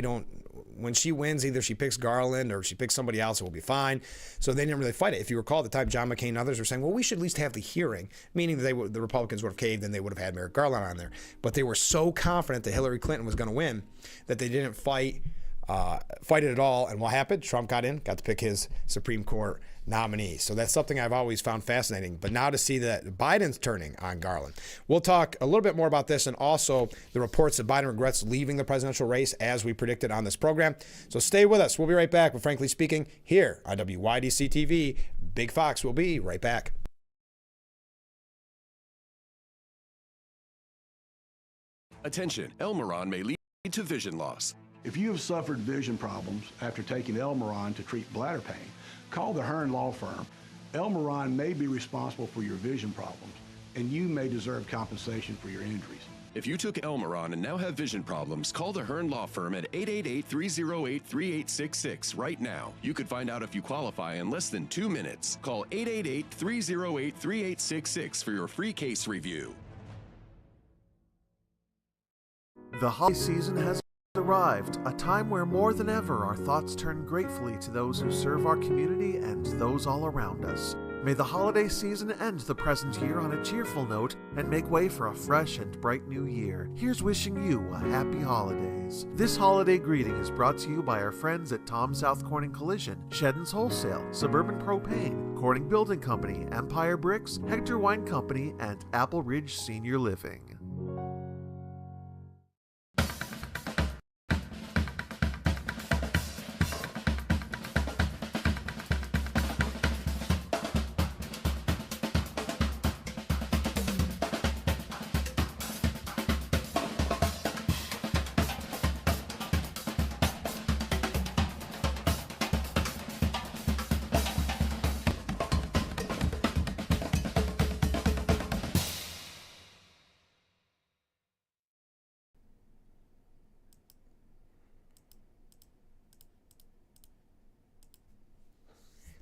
Speaker 1: When she wins, either she picks Garland or she picks somebody else, it will be fine. So they didn't really fight it. If you recall at the time, John McCain and others were saying, well, we should at least have the hearing, meaning that the Republicans would have caved and they would have had Merrick Garland on there. But they were so confident that Hillary Clinton was going to win that they didn't fight it at all. And what happened? Trump got to pick his Supreme Court nominee. So that's something I've always found fascinating. But now to see that Biden's turning on Garland. We'll talk a little bit more about this and also the reports that Biden regrets leaving the presidential race as we predicted on this program. So stay with us. We'll be right back with Frankly Speaking here on WYDC TV. Big Fox will be right back.
Speaker 17: Attention, Elmeron may lead to vision loss.
Speaker 9: If you have suffered vision problems after taking Elmeron to treat bladder pain, call the Hearn Law Firm. Elmeron may be responsible for your vision problems, and you may deserve compensation for your injuries.
Speaker 17: If you took Elmeron and now have vision problems, call the Hearn Law Firm at 888-308-3866 right now. You could find out if you qualify in less than 2 minutes. Call 888-308-3866 for your free case review.
Speaker 5: The holiday season has arrived, a time where more than ever our thoughts turn gratefully to those who serve our community and those all around us. May the holiday season end the present year on a cheerful note and make way for a fresh and bright new year. Here's wishing you a happy holidays. This holiday greeting is brought to you by our friends at Tom South Corning Collision, Sheddon's Wholesale, Suburban Propane, Corning Building Company, Empire Bricks, Hector Wine Company, and Apple Ridge Senior Living.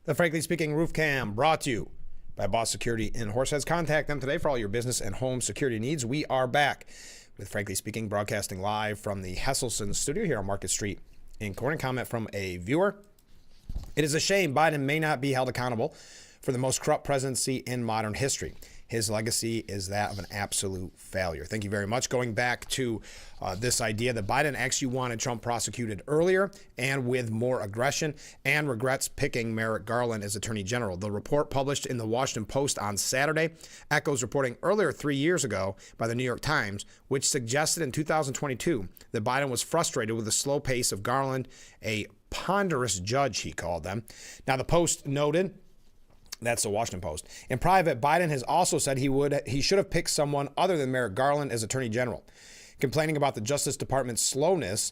Speaker 1: The Frankly Speaking Roof Cam brought to you by Boss Security in Horseheads. Contact them today for all your business and home security needs. We are back with Frankly Speaking, broadcasting live from the Hesselson studio here on Market Street in Corning. Comment from a viewer. It is a shame Biden may not be held accountable for the most corrupt presidency in modern history. His legacy is that of an absolute failure. Thank you very much. Going back to this idea that Biden actually wanted Trump prosecuted earlier and with more aggression, and regrets picking Merrick Garland as Attorney General. The report published in the Washington Post on Saturday echoes reporting earlier 3 years ago by the New York Times, which suggested in 2022 that Biden was frustrated with the slow pace of Garland, a ponderous judge, he called them. Now, the Post noted, that's the Washington Post, in private, Biden has also said he should have picked someone other than Merrick Garland as Attorney General, complaining about the Justice Department's slowness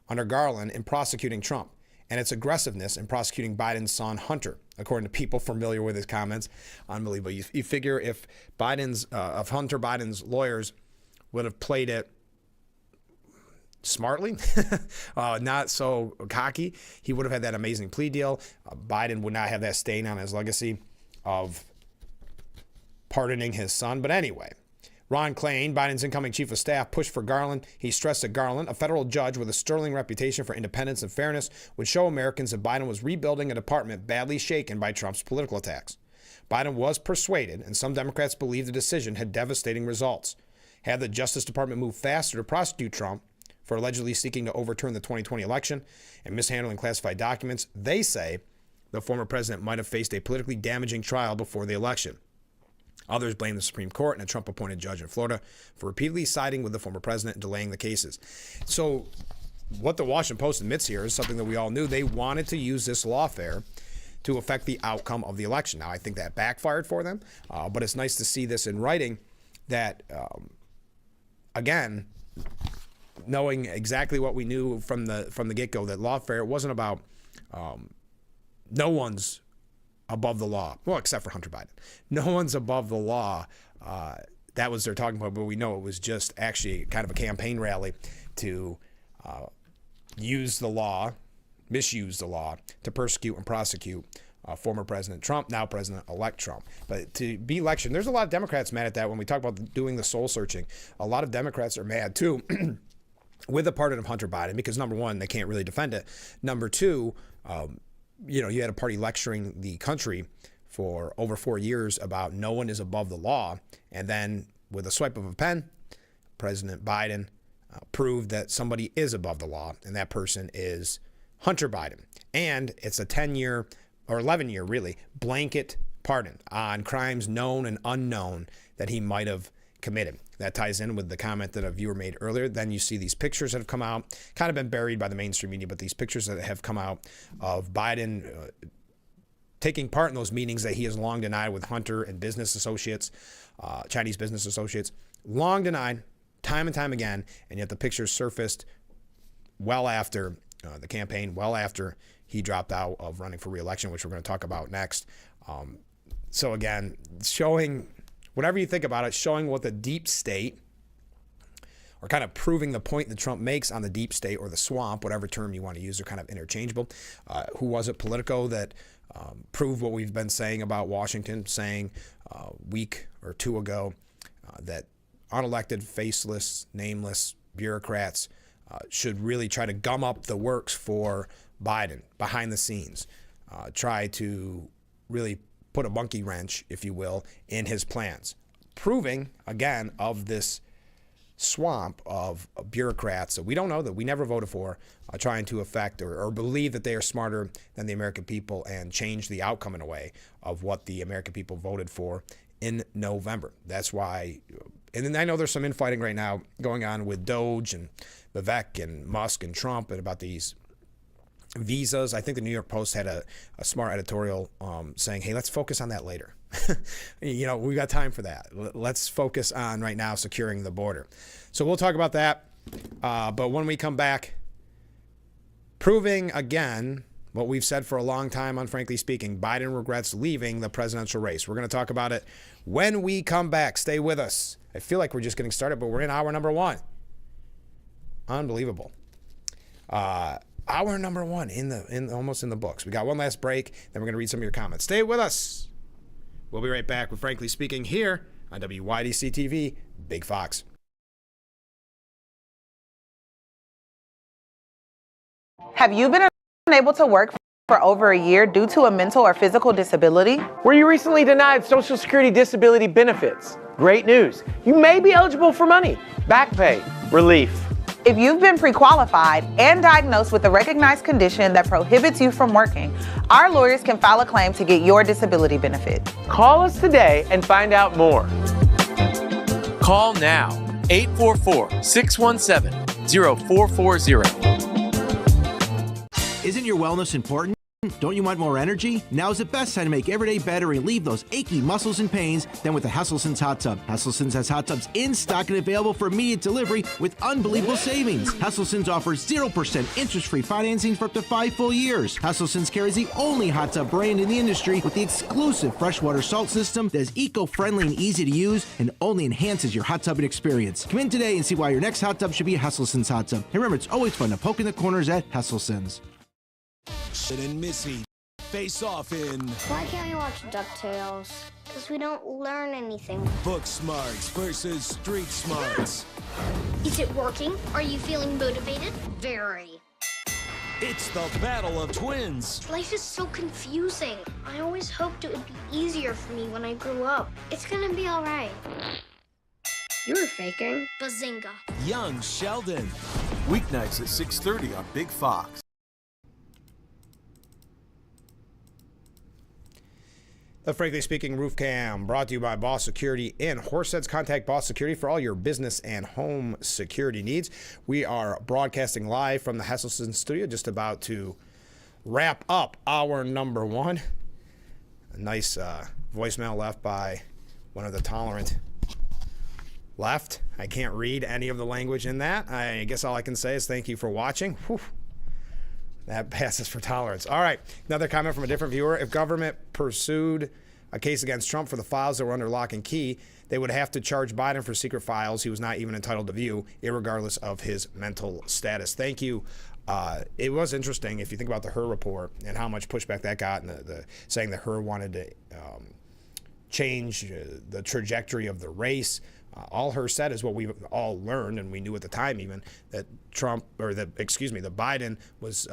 Speaker 1: under Garland in prosecuting Trump and its aggressiveness in prosecuting Biden's son, Hunter, according to people familiar with his comments. Unbelievable. You figure if Hunter Biden's lawyers would have played it smartly, not so cocky, he would have had that amazing plea deal. Biden would not have that stain on his legacy of pardoning his son. But anyway, Ron Klain, Biden's incoming chief of staff, pushed for Garland. He stressed that Garland, a federal judge with a sterling reputation for independence and fairness, would show Americans that Biden was rebuilding a department badly shaken by Trump's political attacks. Biden was persuaded, and some Democrats believe the decision had devastating results. Had the Justice Department moved faster to prosecute Trump for allegedly seeking to overturn the 2020 election and mishandling classified documents, they say the former president might have faced a politically damaging trial before the election. Others blame the Supreme Court and a Trump-appointed judge in Florida for repeatedly siding with the former president and delaying the cases. So what the Washington Post admits here is something that we all knew. They wanted to use this lawfare to affect the outcome of the election. Now, I think that backfired for them, but it's nice to see this in writing that, again, knowing exactly what we knew from the get-go, that lawfare wasn't about no one's above the law. Well, except for Hunter Biden. No one's above the law. That was they're talking about, but we know it was just actually kind of a campaign rally to misuse the law to persecute and prosecute former President Trump, now President-elect Trump. But to be election, there's a lot of Democrats mad at that. When we talk about doing the soul searching, a lot of Democrats are mad too with the pardon of Hunter Biden because, number one, they can't really defend it. Number two, you had a party lecturing the country for over 4 years about no one is above the law. And then with a swipe of a pen, President Biden proved that somebody is above the law, and that person is Hunter Biden. And it's a 10-year or 11-year, really, blanket pardon on crimes known and unknown that he might have committed. That ties in with the comment that a viewer made earlier. Then you see these pictures that have come out, kind of been buried by the mainstream media, but these pictures that have come out of Biden taking part in those meetings that he has long denied with Hunter and business associates, Chinese business associates, long denied time and time again, and yet the pictures surfaced well after the campaign, well after he dropped out of running for re-election, which we're going to talk about next. So again, showing, whatever you think about it, showing what the deep state, or kind of proving the point that Trump makes on the deep state or the swamp, whatever term you want to use, are kind of interchangeable. Who was it, Politico, that proved what we've been saying about Washington, saying a week or two ago that unelected, faceless, nameless bureaucrats should really try to gum up the works for Biden behind the scenes, try to really put a monkey wrench, if you will, in his plans. Proving, again, of this swamp of bureaucrats that we don't know, that we never voted for, trying to affect or believe that they are smarter than the American people and change the outcome in a way of what the American people voted for in November. That's why, and then I know there's some infighting right now going on with Doge and Vivek and Musk and Trump and about these visas. I think the New York Post had a smart editorial saying, hey, let's focus on that later. We got time for that. Let's focus on right now securing the border. So we'll talk about that. But when we come back, proving again what we've said for a long time on Frankly Speaking, Biden regrets leaving the presidential race. We're going to talk about it when we come back. Stay with us. I feel like we're just getting started, but we're in hour number one. Unbelievable. Hour number one almost in the books. We got one last break, then we're going to read some of your comments. Stay with us. We'll be right back with Frankly Speaking here on WYDC TV, Big Fox.
Speaker 2: Have you been unable to work for over a year due to a mental or physical disability?
Speaker 3: Were you recently denied Social Security disability benefits? Great news. You may be eligible for money, back pay, relief.
Speaker 2: If you've been pre-qualified and diagnosed with a recognized condition that prohibits you from working, our lawyers can file a claim to get your disability benefit.
Speaker 3: Call us today and find out more.
Speaker 4: Call now, 844-617-0440.
Speaker 18: Isn't your wellness important? Don't you want more energy? Now's the best time to make every day better and relieve those achy muscles and pains than with the Hesselson's Hot Tub. Hesselson's has hot tubs in stock and available for immediate delivery with unbelievable savings. Hesselson's offers 0% interest-free financing for up to 5 full years. Hesselson's carries the only hot tub brand in the industry with the exclusive freshwater salt system that is eco-friendly and easy to use and only enhances your hot tubbing experience. Come in today and see why your next hot tub should be a Hesselson's hot tub. And remember, it's always fun to poke in the corners at Hesselson's.
Speaker 19: And Missy face off in
Speaker 20: Why can't we watch DuckTales? Because we don't learn anything.
Speaker 19: Book Smarts versus Street Smarts.
Speaker 20: Is it working? Are you feeling motivated? Very.
Speaker 19: It's the battle of twins.
Speaker 20: Life is so confusing. I always hoped it would be easier for me when I grew up. It's gonna be all right. You were faking. Bazinga.
Speaker 19: Young Sheldon. Weeknights at 6:30 on Big Fox.
Speaker 1: The Frankly Speaking Roof Cam brought to you by Boss Security in Horseheads. Contact Boss Security for all your business and home security needs. We are broadcasting live from the Hesselson studio, just about to wrap up hour number one. A nice voicemail left by one of the tolerant left. I can't read any of the language in that. I guess all I can say is thank you for watching. Whew. That passes for tolerance. All right, another comment from a different viewer. If government pursued a case against Trump for the files that were under lock and key, they would have to charge Biden for secret files he was not even entitled to view, irregardless of his mental status. Thank you. It was interesting if you think about the Hur report and how much pushback that got, and the saying that Hur wanted to change the trajectory of the race. All Hur said is what we've all learned, and we knew at the time even, that that Biden was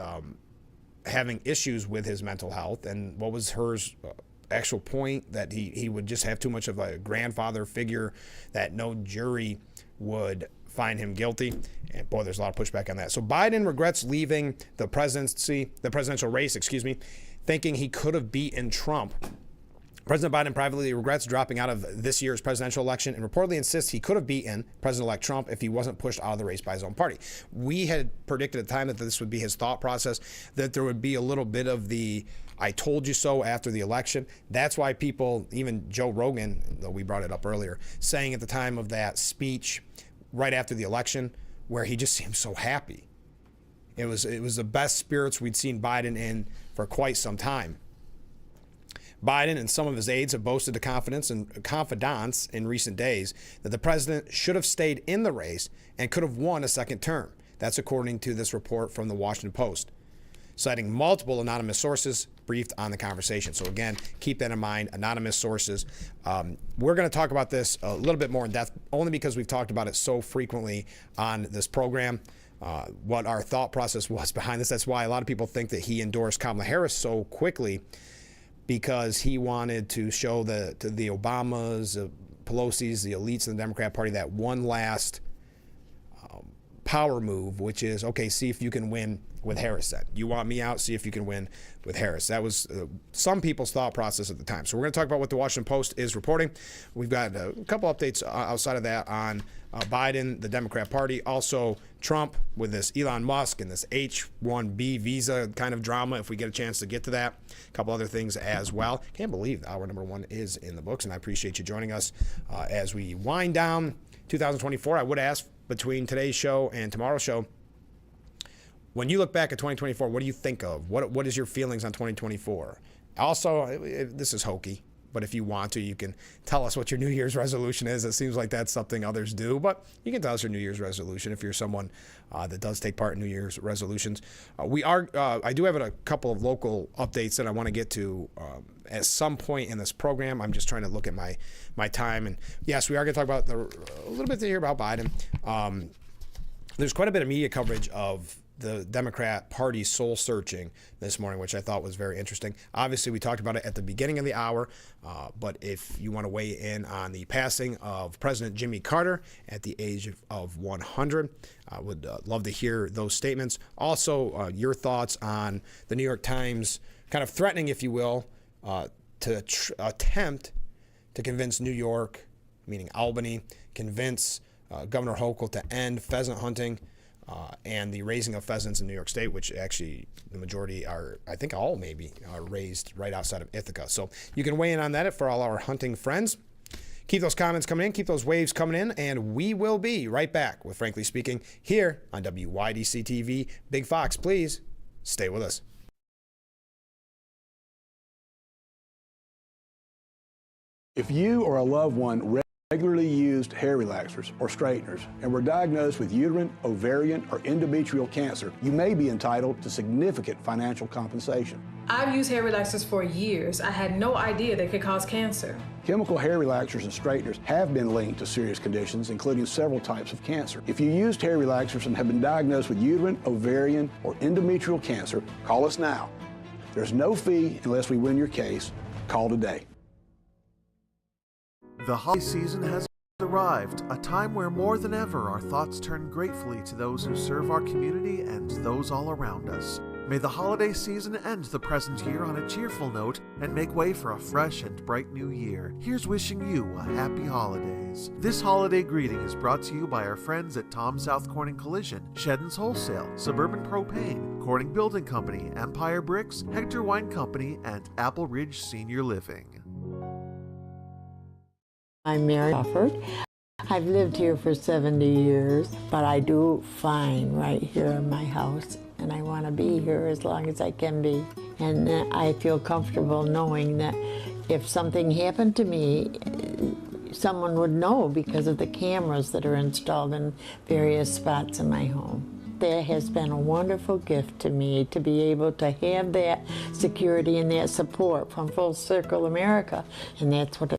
Speaker 1: having issues with his mental health. And what was Hur's actual point? That he would just have too much of a grandfather figure, that no jury would find him guilty. And boy, there's a lot of pushback on that. So Biden regrets leaving the presidential race, thinking he could have beaten Trump. President Biden privately regrets dropping out of this year's presidential election and reportedly insists he could have beaten President-elect Trump if he wasn't pushed out of the race by his own party. We had predicted at the time that this would be his thought process, that there would be a little bit of the "I told you so" after the election. That's why people, even Joe Rogan, though we brought it up earlier, saying at the time of that speech right after the election, where he just seemed so happy. It was the best spirits we'd seen Biden in for quite some time. Biden and some of his aides have boasted to confidants in recent days that the president should have stayed in the race and could have won a second term. That's according to this report from the Washington Post, citing multiple anonymous sources briefed on the conversation. So again, keep that in mind, anonymous sources. We're going to talk about this a little bit more in depth, only because we've talked about it so frequently on this program, what our thought process was behind this. That's why a lot of people think that he endorsed Kamala Harris so quickly, because he wanted to show to the Obamas, the Pelosi's, the elites in the Democrat Party that one last power move, which is, okay, see if you can win with Harris then. You want me out, see if you can win with Harris. That was some people's thought process at the time. So we're going to talk about what the Washington Post is reporting. We've got a couple updates outside of that on Biden, the Democrat Party, also Trump with this Elon Musk and this H-1B visa kind of drama, if we get a chance to get to that. A couple other things as well. Can't believe hour number 1 is in the books, and I appreciate you joining us as we wind down 2024. I would ask, between today's show and tomorrow's show, when you look back at 2024, what do you think of? What is your feelings on 2024? Also, this is hokey, but if you want to, you can tell us what your New Year's resolution is. It seems like that's something others do, but you can tell us your New Year's resolution if you're someone that does take part in New Year's resolutions. I do have a couple of local updates that I want to get to at some point in this program. I'm just trying to look at my time. And yes, we are going to talk about a little bit here about Biden. There's quite a bit of media coverage of the Democrat Party soul searching this morning, which I thought was very interesting. Obviously, we talked about it at the beginning of the hour, but if you want to weigh in on the passing of President Jimmy Carter at the age of 100, I would love to hear those statements. Also, your thoughts on the New York Times kind of threatening, if you will, to attempt to convince New York, meaning Albany, convince Governor Hochul to end pheasant hunting and the raising of pheasants in New York State, which actually the majority are, I think all maybe, are raised right outside of Ithaca. So you can weigh in on that for all our hunting friends. Keep those comments coming in, keep those waves coming in, and we will be right back with Frankly Speaking here on WYDC TV. Big Fox, please stay with us.
Speaker 9: If you or a loved one regularly used hair relaxers or straighteners and were diagnosed with uterine, ovarian, or endometrial cancer, you may be entitled to significant financial compensation.
Speaker 10: I've used hair relaxers for years. I had no idea they could cause cancer.
Speaker 9: Chemical hair relaxers and straighteners have been linked to serious conditions, including several types of cancer. If you used hair relaxers and have been diagnosed with uterine, ovarian, or endometrial cancer, call us now. There's no fee unless we win your case. Call today.
Speaker 5: The holiday season has arrived, a time where more than ever our thoughts turn gratefully to those who serve our community and those all around us. May the holiday season end the present year on a cheerful note and make way for a fresh and bright new year. Here's wishing you a happy holidays. This holiday greeting is brought to you by our friends at Tom South Corning Collision, Sheddon's Wholesale, Suburban Propane, Corning Building Company, Empire Bricks, Hector Wine Company, and Apple Ridge Senior Living.
Speaker 21: I'm Mary Crawford. I've lived here for 70 years, but I do fine right here in my house. and I want to be here as long as I can be. And I feel comfortable knowing that if something happened to me, someone would know because of the cameras that are installed in various spots in my home. That has been a wonderful gift to me, to be able to have that security and that support from Full Circle America, and that's what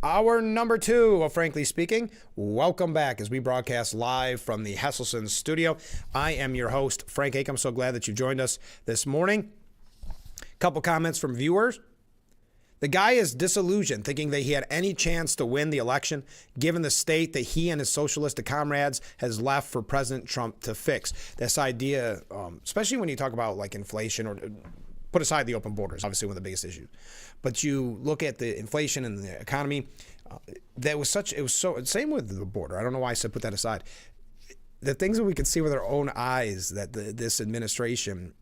Speaker 1: Hour number 2 of Frankly Speaking. Welcome back as we broadcast live from the Hesselson studio. I am your host, Frank Ake. I'm so glad that you joined us this morning. Couple comments from viewers. The guy is disillusioned, thinking that he had any chance to win the election, given the state that he and his socialistic comrades has left for President Trump to fix. This idea, especially when you talk about like inflation, or put aside the open borders, obviously one of the biggest issues, but you look at the inflation and the economy. It was so same with the border. I don't know why I said put that aside. The things that we could see with our own eyes that this administration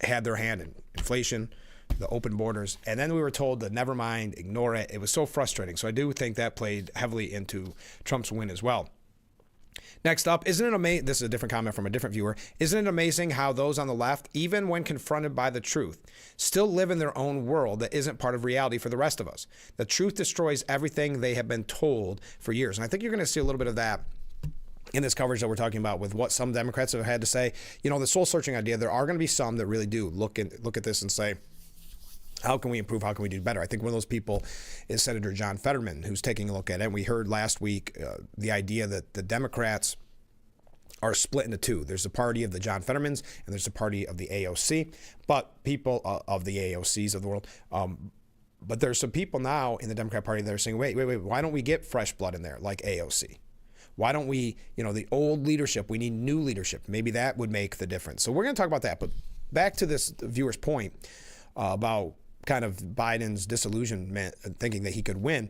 Speaker 1: had their hand in: inflation, the open borders, and then we were told to never mind, ignore it. It was so frustrating. So I do think that played heavily into Trump's win as well. Next up, isn't it amazing? This is a different comment from a different viewer. Isn't it amazing how those on the left, even when confronted by the truth, still live in their own world that isn't part of reality for the rest of us? The truth destroys everything they have been told for years. And I think you're going to see a little bit of that in this coverage that we're talking about with what some Democrats have had to say. You know, the soul-searching idea, there are going to be some that really do look at this and say, how can we improve? How can we do better? I think one of those people is Senator John Fetterman, who's taking a look at it. And we heard last week the idea that the Democrats are split into two. There's a party of the John Fettermans and there's a party of the AOC, but people of the AOCs of the world. But there's some people now in the Democrat Party that are saying, wait, why don't we get fresh blood in there like AOC? Why don't we, the old leadership, we need new leadership. Maybe that would make the difference. So we're going to talk about that. But back to this viewer's point about kind of Biden's disillusionment and thinking that he could win.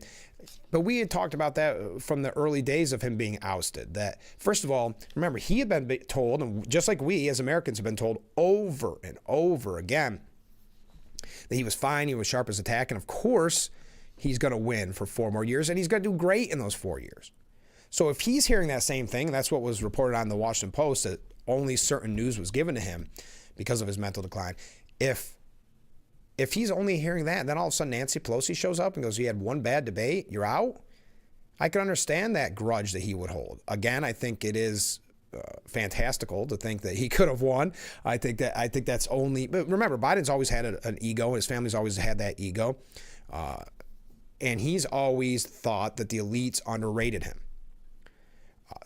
Speaker 1: But we had talked about that from the early days of him being ousted. That, first of all, remember, he had been told, and just like we as Americans have been told over and over again, that he was fine, he was sharp as a tack, and of course, he's going to win for 4 more years, and he's going to do great in those 4 years. So if he's hearing that same thing, and that's what was reported on the Washington Post, that only certain news was given to him because of his mental decline. If he's only hearing that, and then all of a sudden Nancy Pelosi shows up and goes, you had one bad debate, you're out, I can understand that grudge that he would hold. Again, I think it is fantastical to think that he could have won. I think that's only, but remember, Biden's always had an ego. His family's always had that ego. And he's always thought that the elites underrated him.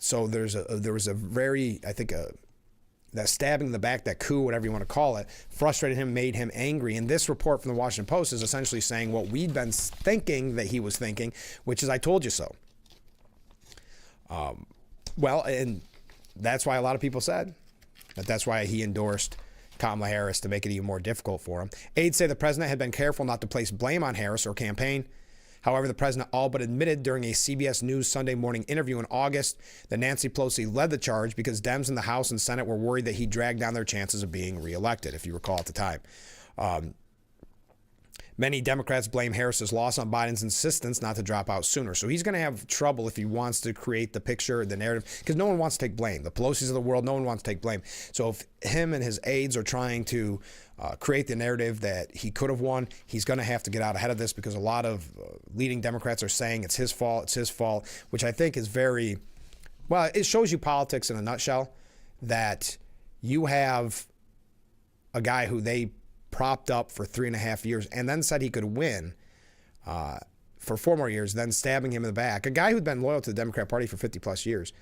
Speaker 1: So there was a very, I think, that stabbing in the back, that coup, whatever you want to call it, frustrated him, made him angry. And this report from the Washington Post is essentially saying what we'd been thinking that he was thinking, which is, I told you so. Well, and that's why a lot of people said that's why he endorsed Kamala Harris, to make it even more difficult for him. Aides say the president had been careful not to place blame on Harris or campaign. However, the president all but admitted during a CBS News Sunday morning interview in August that Nancy Pelosi led the charge because Dems in the House and Senate were worried that he dragged down their chances of being reelected, if you recall at the time. Many Democrats blame Harris's loss on Biden's insistence not to drop out sooner. So he's going to have trouble if he wants to create the picture, the narrative, because no one wants to take blame. The Pelosi's of the world, no one wants to take blame. So if him and his aides are trying to create the narrative that he could have won, he's going to have to get out ahead of this, because a lot of leading Democrats are saying it's his fault, which I think is very, well, it shows you politics in a nutshell, that you have a guy who they propped up for 3.5 years and then said he could win for 4 more years, then stabbing him in the back. A guy who'd been loyal to the Democrat Party for 50 plus years,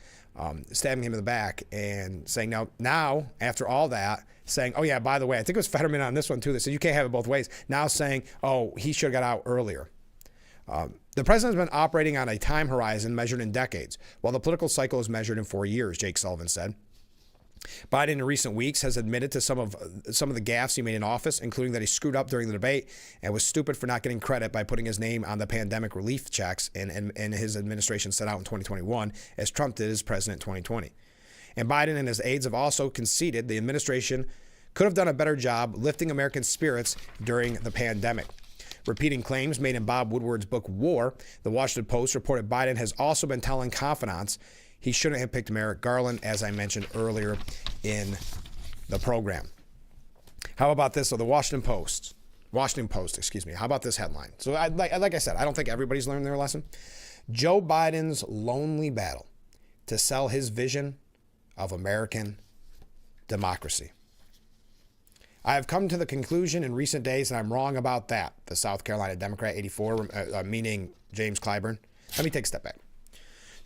Speaker 1: stabbing him in the back and saying, now, after all that, saying, oh yeah, by the way, I think it was Fetterman on this one too, that said you can't have it both ways. Now saying, oh, he should have got out earlier. The president has been operating on a time horizon measured in decades, while the political cycle is measured in 4 years, Jake Sullivan said. Biden in recent weeks has admitted to some of the gaffes he made in office, including that he screwed up during the debate and was stupid for not getting credit by putting his name on the pandemic relief checks and his administration set out in 2021, as Trump did as president in 2020. And Biden and his aides have also conceded the administration could have done a better job lifting American spirits during the pandemic. Repeating claims made in Bob Woodward's book War, the Washington Post reported Biden has also been telling confidants he shouldn't have picked Merrick Garland, as I mentioned earlier in the program. How about this? So the Washington Post, how about this headline? So like I said, I don't think everybody's learned their lesson. Joe Biden's lonely battle to sell his vision of American democracy. I have come to the conclusion in recent days, and I'm wrong about that, the South Carolina Democrat 84, meaning James Clyburn. Let me take a step back.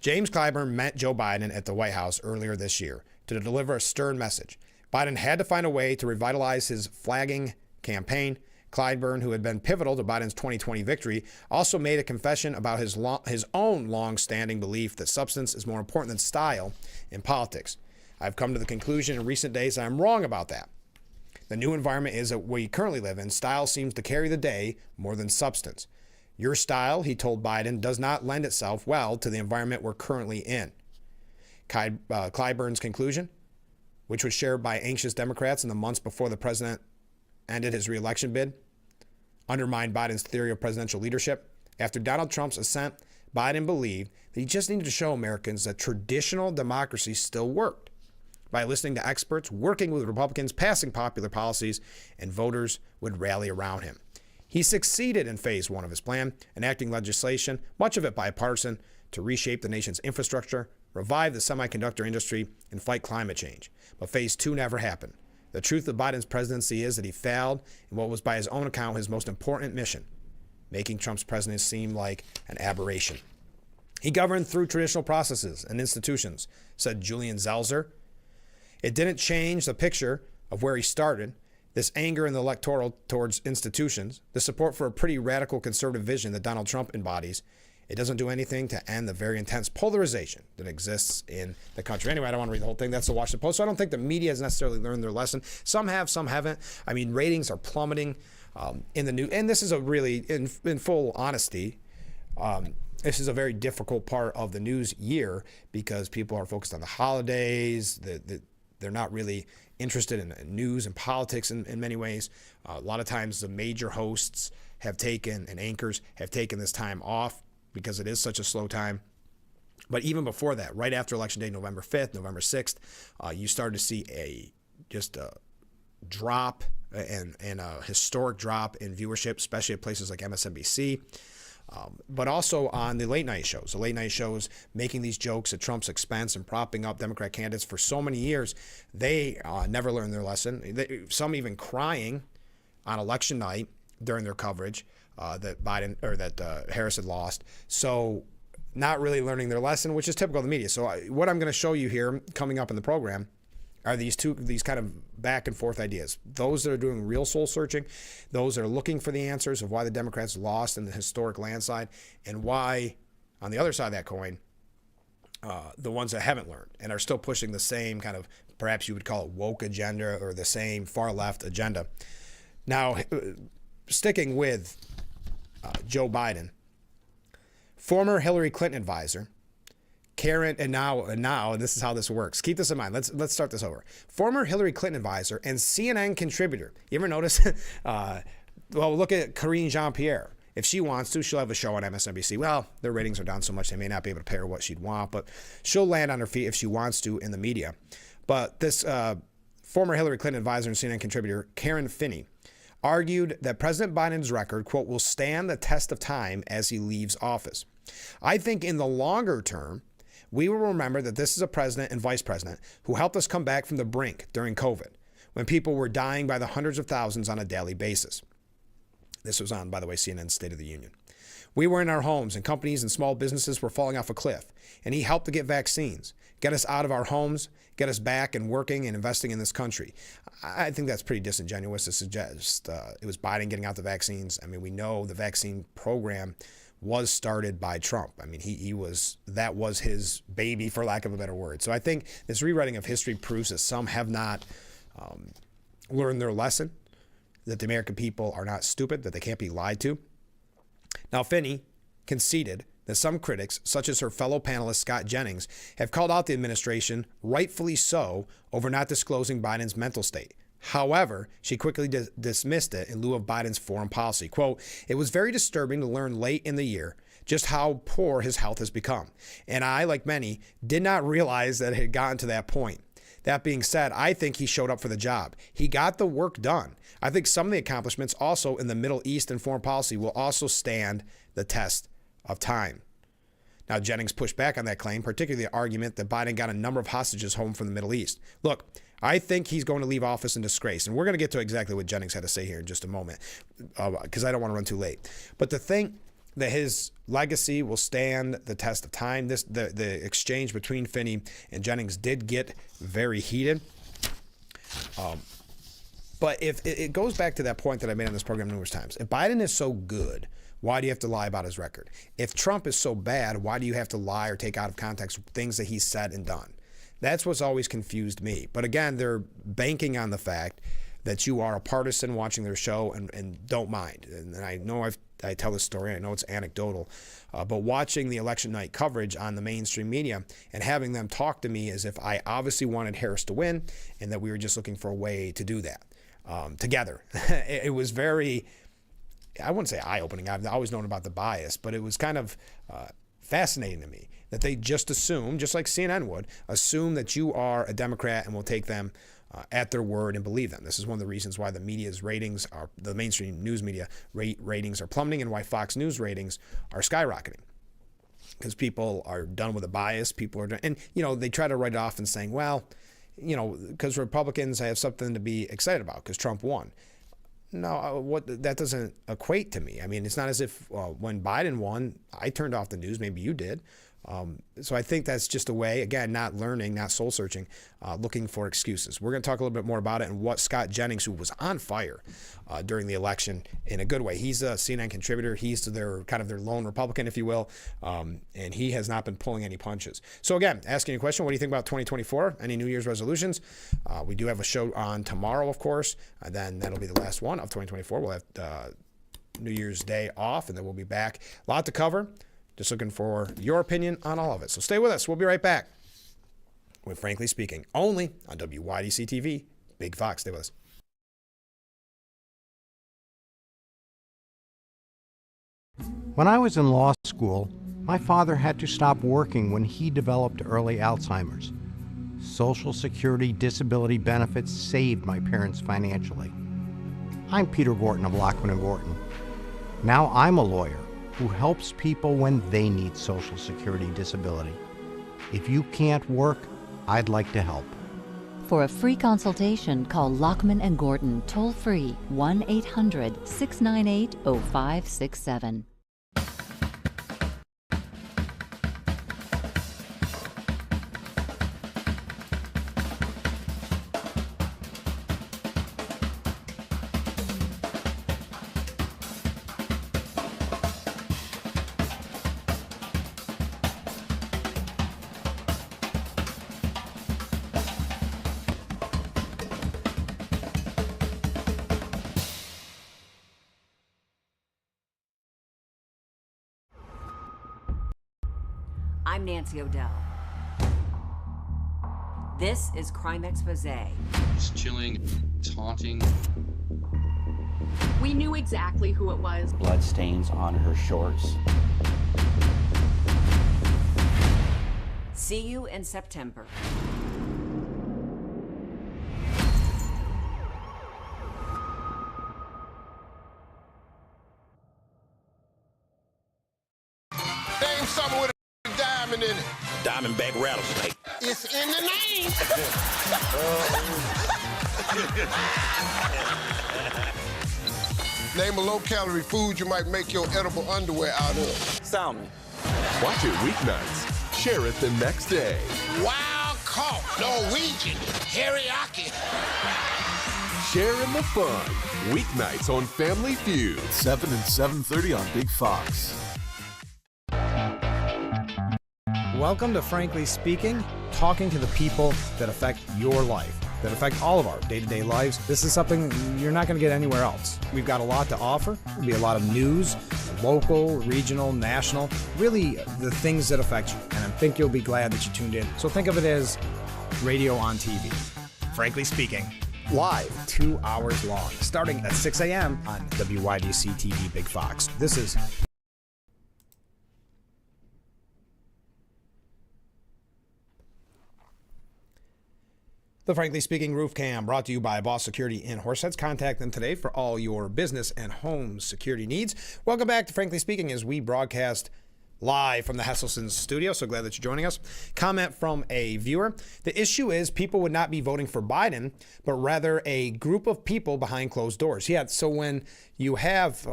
Speaker 1: James Clyburn met Joe Biden at the White House earlier this year to deliver a stern message. Biden had to find a way to revitalize his flagging campaign. Clyburn, who had been pivotal to Biden's 2020 victory, also made a confession about his own long-standing belief that substance is more important than style in politics. I've come to the conclusion in recent days that I'm wrong about that. The new environment is that we currently live in. Style seems to carry the day more than substance. Your style, he told Biden, does not lend itself well to the environment we're currently in. Clyburn's conclusion, which was shared by anxious Democrats in the months before the president ended his reelection bid, undermined Biden's theory of presidential leadership. After Donald Trump's ascent, Biden believed that he just needed to show Americans that traditional democracy still worked by listening to experts, working with Republicans, passing popular policies, and voters would rally around him. He succeeded in phase one of his plan, enacting legislation, much of it bipartisan, to reshape the nation's infrastructure, revive the semiconductor industry, and fight climate change. But phase two never happened. The truth of Biden's presidency is that he failed in what was, by his own account, his most important mission, making Trump's presidency seem like an aberration. He governed through traditional processes and institutions, said Julian Zelzer. It didn't change the picture of where he started. This anger in the electoral towards institutions, the support for a pretty radical conservative vision that Donald Trump embodies, it doesn't do anything to end the very intense polarization that exists in the country. Anyway, I don't want to read the whole thing. That's the Washington Post. So I don't think the media has necessarily learned their lesson. Some have, some haven't. I mean, ratings are plummeting in the news. And this is a really, in full honesty, this is a very difficult part of the news year because people are focused on the holidays. They're not really interested in news and politics in many ways. A lot of times the major hosts have taken, and anchors have taken this time off because it is such a slow time. But even before that, right after Election Day, November 5th, November 6th, you started to see a drop and a historic drop in viewership, especially at places like MSNBC. But also on the late night shows. The late night shows making these jokes at Trump's expense and propping up Democrat candidates for so many years. They never learned their lesson. Some even crying on election night during their coverage that Harris had lost. So not really learning their lesson, which is typical of the media. So what I'm going to show you here coming up in the program are these kind of back and forth ideas. Those that are doing real soul searching, those that are looking for the answers of why the Democrats lost in the historic landslide, and why, on the other side of that coin, the ones that haven't learned and are still pushing the same kind of, perhaps you would call it woke agenda, or the same far left agenda. Now, sticking with Joe Biden, former Hillary Clinton advisor, Karen, and now this is how this works. Keep this in mind. Let's start this over. Former Hillary Clinton advisor and CNN contributor. You ever notice? Well, look at Karine Jean-Pierre. If she wants to, she'll have a show on MSNBC. Well, their ratings are down so much they may not be able to pay her what she'd want, but she'll land on her feet if she wants to in the media. But this former Hillary Clinton advisor and CNN contributor, Karen Finney, argued that President Biden's record, quote, will stand the test of time as he leaves office. I think in the longer term, we will remember that this is a president and vice president who helped us come back from the brink during COVID, when people were dying by the hundreds of thousands on a daily basis. This was on, by the way, CNN's State of the Union. We were in our homes, and companies and small businesses were falling off a cliff, and he helped to get vaccines, get us out of our homes, get us back and working and investing in this country. I think that's pretty disingenuous to suggest it was Biden getting out the vaccines. I mean, we know the vaccine program was started by Trump. I mean, that was his baby, for lack of a better word. So I think this rewriting of history proves that some have not learned their lesson, that the American people are not stupid, that they can't be lied to. Now, Finney conceded that some critics, such as her fellow panelist Scott Jennings, have called out the administration, rightfully so, over not disclosing Biden's mental state. However, she quickly dismissed it in lieu of Biden's foreign policy. Quote, "It was very disturbing to learn late in the year just how poor his health has become. And I, like many, did not realize that it had gotten to that point. That being said, I think he showed up for the job. He got the work done. I think some of the accomplishments also in the Middle East and foreign policy will also stand the test of time." Now, Jennings pushed back on that claim, particularly the argument that Biden got a number of hostages home from the Middle East. Look, I think he's going to leave office in disgrace. And we're going to get to exactly what Jennings had to say here in just a moment, because I don't want to run too late. But to think that his legacy will stand the test of time, the exchange between Finney and Jennings did get very heated. But if it goes back to that point that I made on this program numerous times, if Biden is so good, why do you have to lie about his record? If Trump is so bad, why do you have to lie or take out of context things that he's said and done? That's what's always confused me. But again, they're banking on the fact that you are a partisan watching their show and don't mind. And I know I tell this story, I know it's anecdotal, but watching the election night coverage on the mainstream media and having them talk to me as if I obviously wanted Harris to win and that we were just looking for a way to do that together. It was very, I wouldn't say eye-opening. I've always known about the bias, but it was kind of fascinating to me that they just assume, just like CNN would, assume that you are a Democrat and will take them at their word and believe them. This is one of the reasons why the media's ratings are, the mainstream news media ratings are plummeting and why Fox News ratings are skyrocketing. Because people are done with a bias. People are done, and they try to write it off and saying, well, because Republicans have something to be excited about because Trump won. No, that doesn't equate to me. I mean, it's not as if when Biden won, I turned off the news. Maybe you did. So I think that's just a way, again, not learning, not soul searching, looking for excuses. We're going to talk a little bit more about it and what Scott Jennings, who was on fire during the election in a good way. He's a CNN contributor. He's their lone Republican, if you will, and he has not been pulling any punches. So again, asking you a question, what do you think about 2024? Any New Year's resolutions? We do have a show on tomorrow, of course, and then that'll be the last one of 2024. We'll have New Year's Day off, and then we'll be back. A lot to cover. Just looking for your opinion on all of it. So stay with us. We'll be right back with Frankly Speaking, only on WYDC TV, Big Fox. Stay with us.
Speaker 8: When I was in law school, my father had to stop working when he developed early Alzheimer's. Social Security disability benefits saved my parents financially. I'm Peter Gorton of Lockman & Gorton. Now I'm a lawyer who helps people when they need Social Security disability. If you can't work, I'd like to help.
Speaker 22: For a free consultation, call Lockman & Gorton toll-free 1-800-698-0567.
Speaker 11: I'm Nancy O'Dell. This is Crime Expose.
Speaker 12: It's chilling, taunting.
Speaker 7: We knew exactly who it was.
Speaker 23: Blood stains on her shorts.
Speaker 11: See you in September.
Speaker 24: Name something with a diamond in it.
Speaker 25: Diamondback rattlesnake.
Speaker 24: It's in the name. Name a low-calorie food you might make your edible underwear out of.
Speaker 25: Salmon.
Speaker 17: Watch it weeknights. Share it the next day.
Speaker 24: Wild caught Norwegian teriyaki.
Speaker 17: Share in the fun. Weeknights on Family Feud.
Speaker 19: 7 and 7:30 on Big Fox.
Speaker 1: Welcome to Frankly Speaking, talking to the people that affect your life, that affect all of our day-to-day lives. This is something you're not going to get anywhere else. We've got a lot to offer. There'll be a lot of news, local, regional, national, really the things that affect you. And I think you'll be glad that you tuned in. So think of it as radio on TV. Frankly Speaking, live, 2 hours long, starting at 6 a.m. on WYDC TV Big Fox. This is the Frankly Speaking Roof Cam, brought to you by Boss Security in Horseheads. Contact them today for all your business and home security needs. Welcome back to Frankly Speaking as we broadcast live from the Hesselson studio. So glad that you're joining us. Comment from a viewer. The issue is people would not be voting for Biden, but rather a group of people behind closed doors. Yeah, so when you have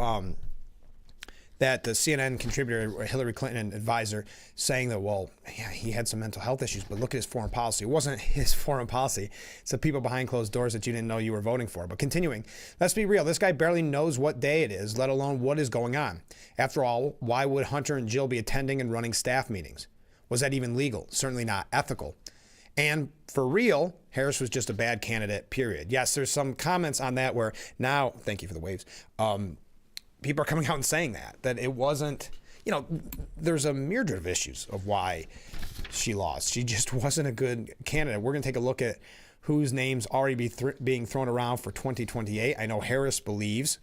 Speaker 1: that the CNN contributor, Hillary Clinton advisor, saying that, well, yeah, he had some mental health issues, but look at his foreign policy. It wasn't his foreign policy. It's the people behind closed doors that you didn't know you were voting for. But continuing, let's be real. This guy barely knows what day it is, let alone what is going on. After all, why would Hunter and Jill be attending and running staff meetings? Was that even legal? Certainly not ethical. And for real, Harris was just a bad candidate, period. Yes, there's some comments on that where now, thank you for the waves, people are coming out and saying that it wasn't, there's a myriad of issues of why she lost. She just wasn't a good candidate. We're going to take a look at whose names already being thrown around for 2028. I know Harris believes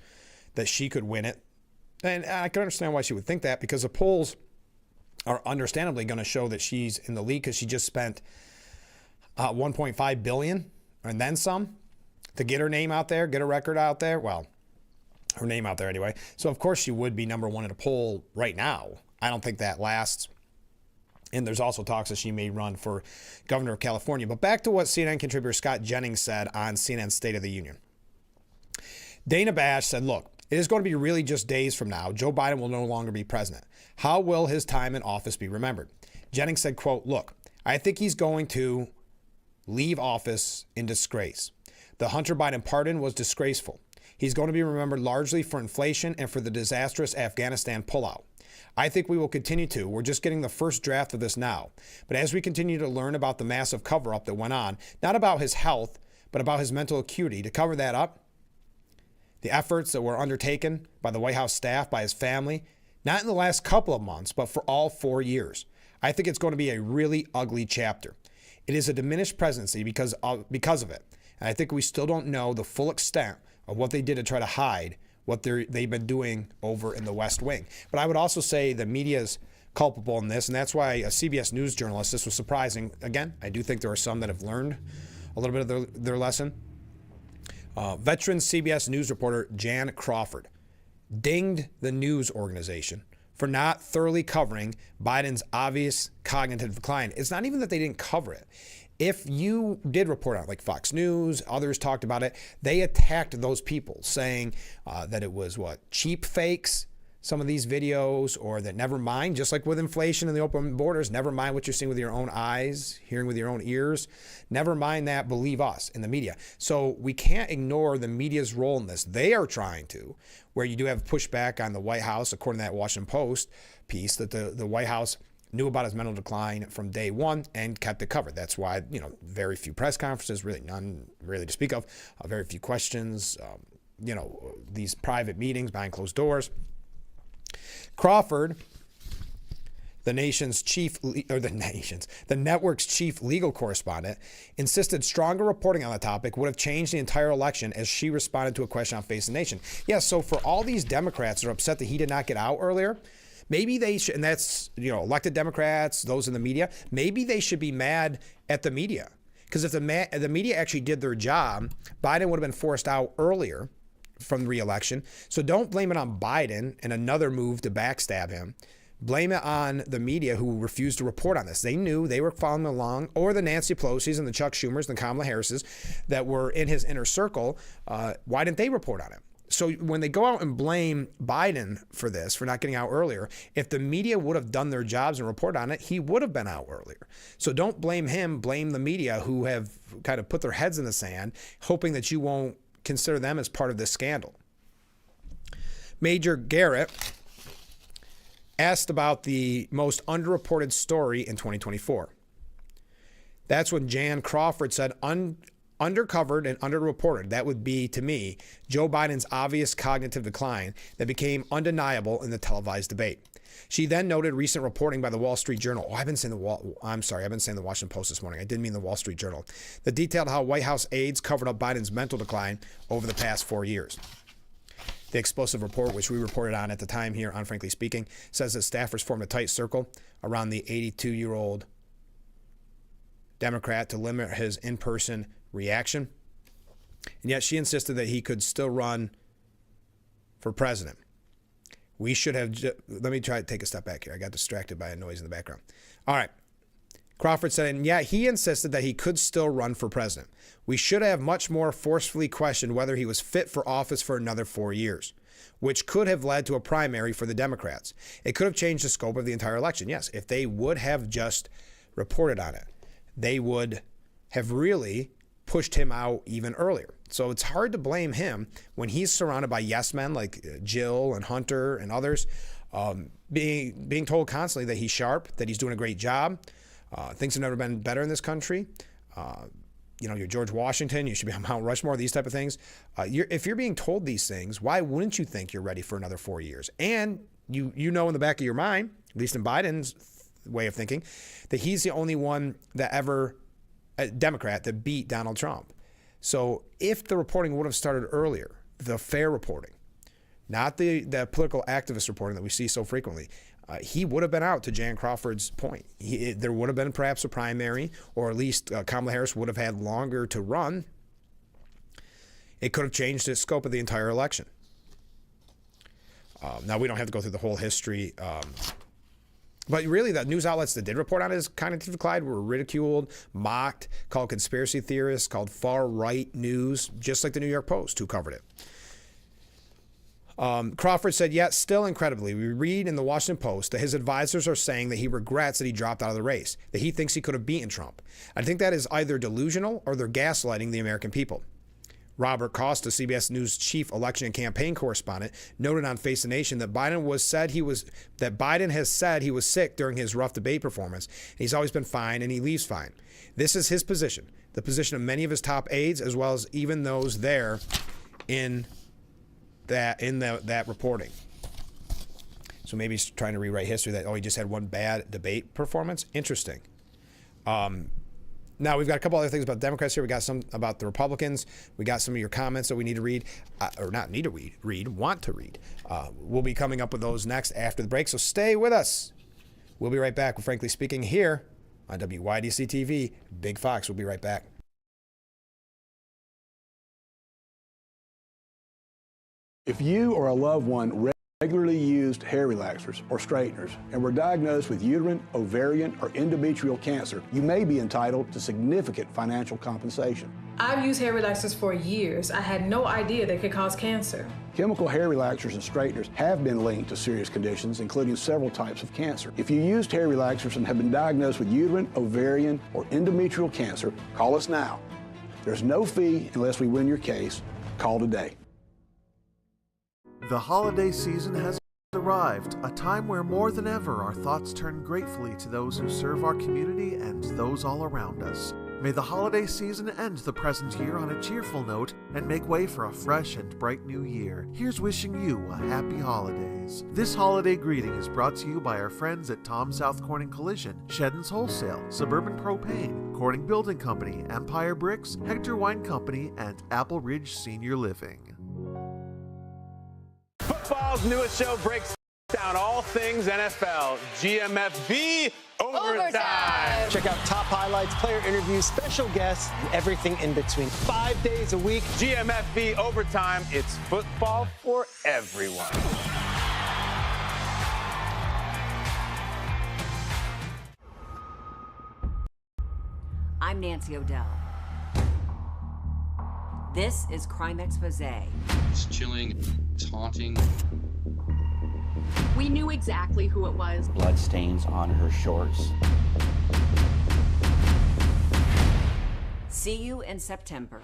Speaker 1: that she could win it. And I can understand why she would think that, because the polls are understandably going to show that she's in the lead because she just spent $1.5 billion and then some to get her name out there, get her record out there. Well, her name out there anyway. So of course she would be number one in a poll right now. I don't think that lasts. And there's also talks that she may run for governor of California. But back to what CNN contributor Scott Jennings said on CNN's State of the Union. Dana Bash said, look, it is going to be really just days from now. Joe Biden will no longer be president. How will his time in office be remembered? Jennings said, quote, look, I think he's going to leave office in disgrace. The Hunter Biden pardon was disgraceful. He's going to be remembered largely for inflation and for the disastrous Afghanistan pullout. I think we will continue to. We're just getting the first draft of this now. But as we continue to learn about the massive cover-up that went on, not about his health, but about his mental acuity, to cover that up, the efforts that were undertaken by the White House staff, by his family, not in the last couple of months, but for all 4 years, I think it's going to be a really ugly chapter. It is a diminished presidency because of it. And I think we still don't know the full extent of what they did to try to hide what they've been doing over in the West Wing. But I would also say the media is culpable in this, and that's why a CBS News journalist, this was surprising. Again, I do think there are some that have learned a little bit of their lesson. Veteran CBS News reporter Jan Crawford dinged the news organization for not thoroughly covering Biden's obvious cognitive decline. It's not even that they didn't cover it. If you did report on it, like Fox News, others talked about it, they attacked those people, saying that it was, cheap fakes, some of these videos, or that never mind, just like with inflation and the open borders, never mind what you're seeing with your own eyes, hearing with your own ears, never mind that, believe us in the media. So we can't ignore the media's role in this. They are trying to, where you do have pushback on the White House, according to that Washington Post piece, that the White House knew about his mental decline from day one and kept it covered. That's why, very few press conferences, really none really to speak of, very few questions, these private meetings behind closed doors. Crawford, the network's chief legal correspondent, insisted stronger reporting on the topic would have changed the entire election as she responded to a question on Face the Nation. Yeah, so for all these Democrats that are upset that he did not get out earlier, maybe they should, and that's, elected Democrats, those in the media, maybe they should be mad at the media. Because if the media actually did their job, Biden would have been forced out earlier from the re-election. So don't blame it on Biden and another move to backstab him. Blame it on the media who refused to report on this. They knew, they were following along, or the Nancy Pelosi's and the Chuck Schumers and the Kamala Harris's that were in his inner circle. Why didn't they report on it? So when they go out and blame Biden for this, for not getting out earlier, if the media would have done their jobs and reported on it, he would have been out earlier. So don't blame him, blame the media who have kind of put their heads in the sand, hoping that you won't consider them as part of this scandal. Major Garrett asked about the most underreported story in 2024. That's when Jan Crawford said undercovered and underreported. That would be, to me, Joe Biden's obvious cognitive decline that became undeniable in the televised debate. She then noted recent reporting by the Wall Street Journal. I've been saying the Washington Post this morning. I didn't mean the Wall Street Journal. That detailed how White House aides covered up Biden's mental decline over the past 4 years. The explosive report, which we reported on at the time here on Frankly Speaking, says that staffers formed a tight circle around the 82-year-old Democrat to limit his in-person reaction. And yet she insisted that he could still run for president. We should have, let me try to take a step back here. I got distracted by a noise in the background. All right. Crawford said, and yeah, he insisted that he could still run for president. We should have much more forcefully questioned whether he was fit for office for another 4 years, which could have led to a primary for the Democrats. It could have changed the scope of the entire election. Yes, if they would have just reported on it, they would have really pushed him out even earlier. So it's hard to blame him when he's surrounded by yes men like Jill and Hunter and others, being told constantly that he's sharp, that he's doing a great job. Things have never been better in this country. You're George Washington. You should be on Mount Rushmore, these type of things. If you're being told these things, why wouldn't you think you're ready for another 4 years? And you know in the back of your mind, at least in Biden's way of thinking, that he's the only one that ever, a Democrat, that beat Donald Trump. So if the reporting would have started earlier, the fair reporting, not the political activist reporting that we see so frequently, he would have been out, to Jan Crawford's point. There would have been perhaps a primary, or at least Kamala Harris would have had longer to run. It could have changed the scope of the entire election. Now, we don't have to go through the whole history. But really, the news outlets that did report on his cognitive decline were ridiculed, mocked, called conspiracy theorists, called far-right news, just like the New York Post, who covered it. Crawford said, yet still incredibly, we read in the Washington Post that his advisors are saying that he regrets that he dropped out of the race, that he thinks he could have beaten Trump. I think that is either delusional or they're gaslighting the American people. Robert Costa, CBS News chief election and campaign correspondent, noted on Face the Nation that Biden has said he was sick during his rough debate performance. He's always been fine and he leaves fine. This is his position, the position of many of his top aides, as well as even those there in that reporting. So maybe he's trying to rewrite history that, he just had one bad debate performance. Interesting. Now, we've got a couple other things about Democrats here. We got some about the Republicans. We got some of your comments that we need to read, or not need to read, want to read. We'll be coming up with those next after the break, so stay with us. We'll be right back with Frankly Speaking here on WYDC TV. Big Fox. We'll be right back.
Speaker 9: If you or a loved one regularly used hair relaxers or straighteners and were diagnosed with uterine, ovarian, or endometrial cancer, you may be entitled to significant financial compensation.
Speaker 10: I've used hair relaxers for years. I had no idea they could cause cancer.
Speaker 9: Chemical hair relaxers and straighteners have been linked to serious conditions, including several types of cancer. If you used hair relaxers and have been diagnosed with uterine, ovarian, or endometrial cancer, call us now. There's no fee unless we win your case. Call today.
Speaker 5: The holiday season has arrived, a time where more than ever our thoughts turn gratefully to those who serve our community and those all around us. May the holiday season end the present year on a cheerful note and make way for a fresh and bright new year. Here's wishing you a happy holidays. This holiday greeting is brought to you by our friends at Tom South Corning Collision, Sheddon's Wholesale, Suburban Propane, Corning Building Company, Empire Bricks, Hector Wine Company, and Apple Ridge Senior Living.
Speaker 3: Football's newest show breaks down all things NFL. GMFB Overtime.
Speaker 6: Check out top highlights, player interviews, special guests, and everything in between. 5 days a week.
Speaker 3: GMFB Overtime. It's football for everyone.
Speaker 11: I'm Nancy O'Dell. This is Crime Expose.
Speaker 12: It's chilling, it's haunting.
Speaker 7: We knew exactly who it was.
Speaker 23: Blood stains on her shorts.
Speaker 11: See you in September.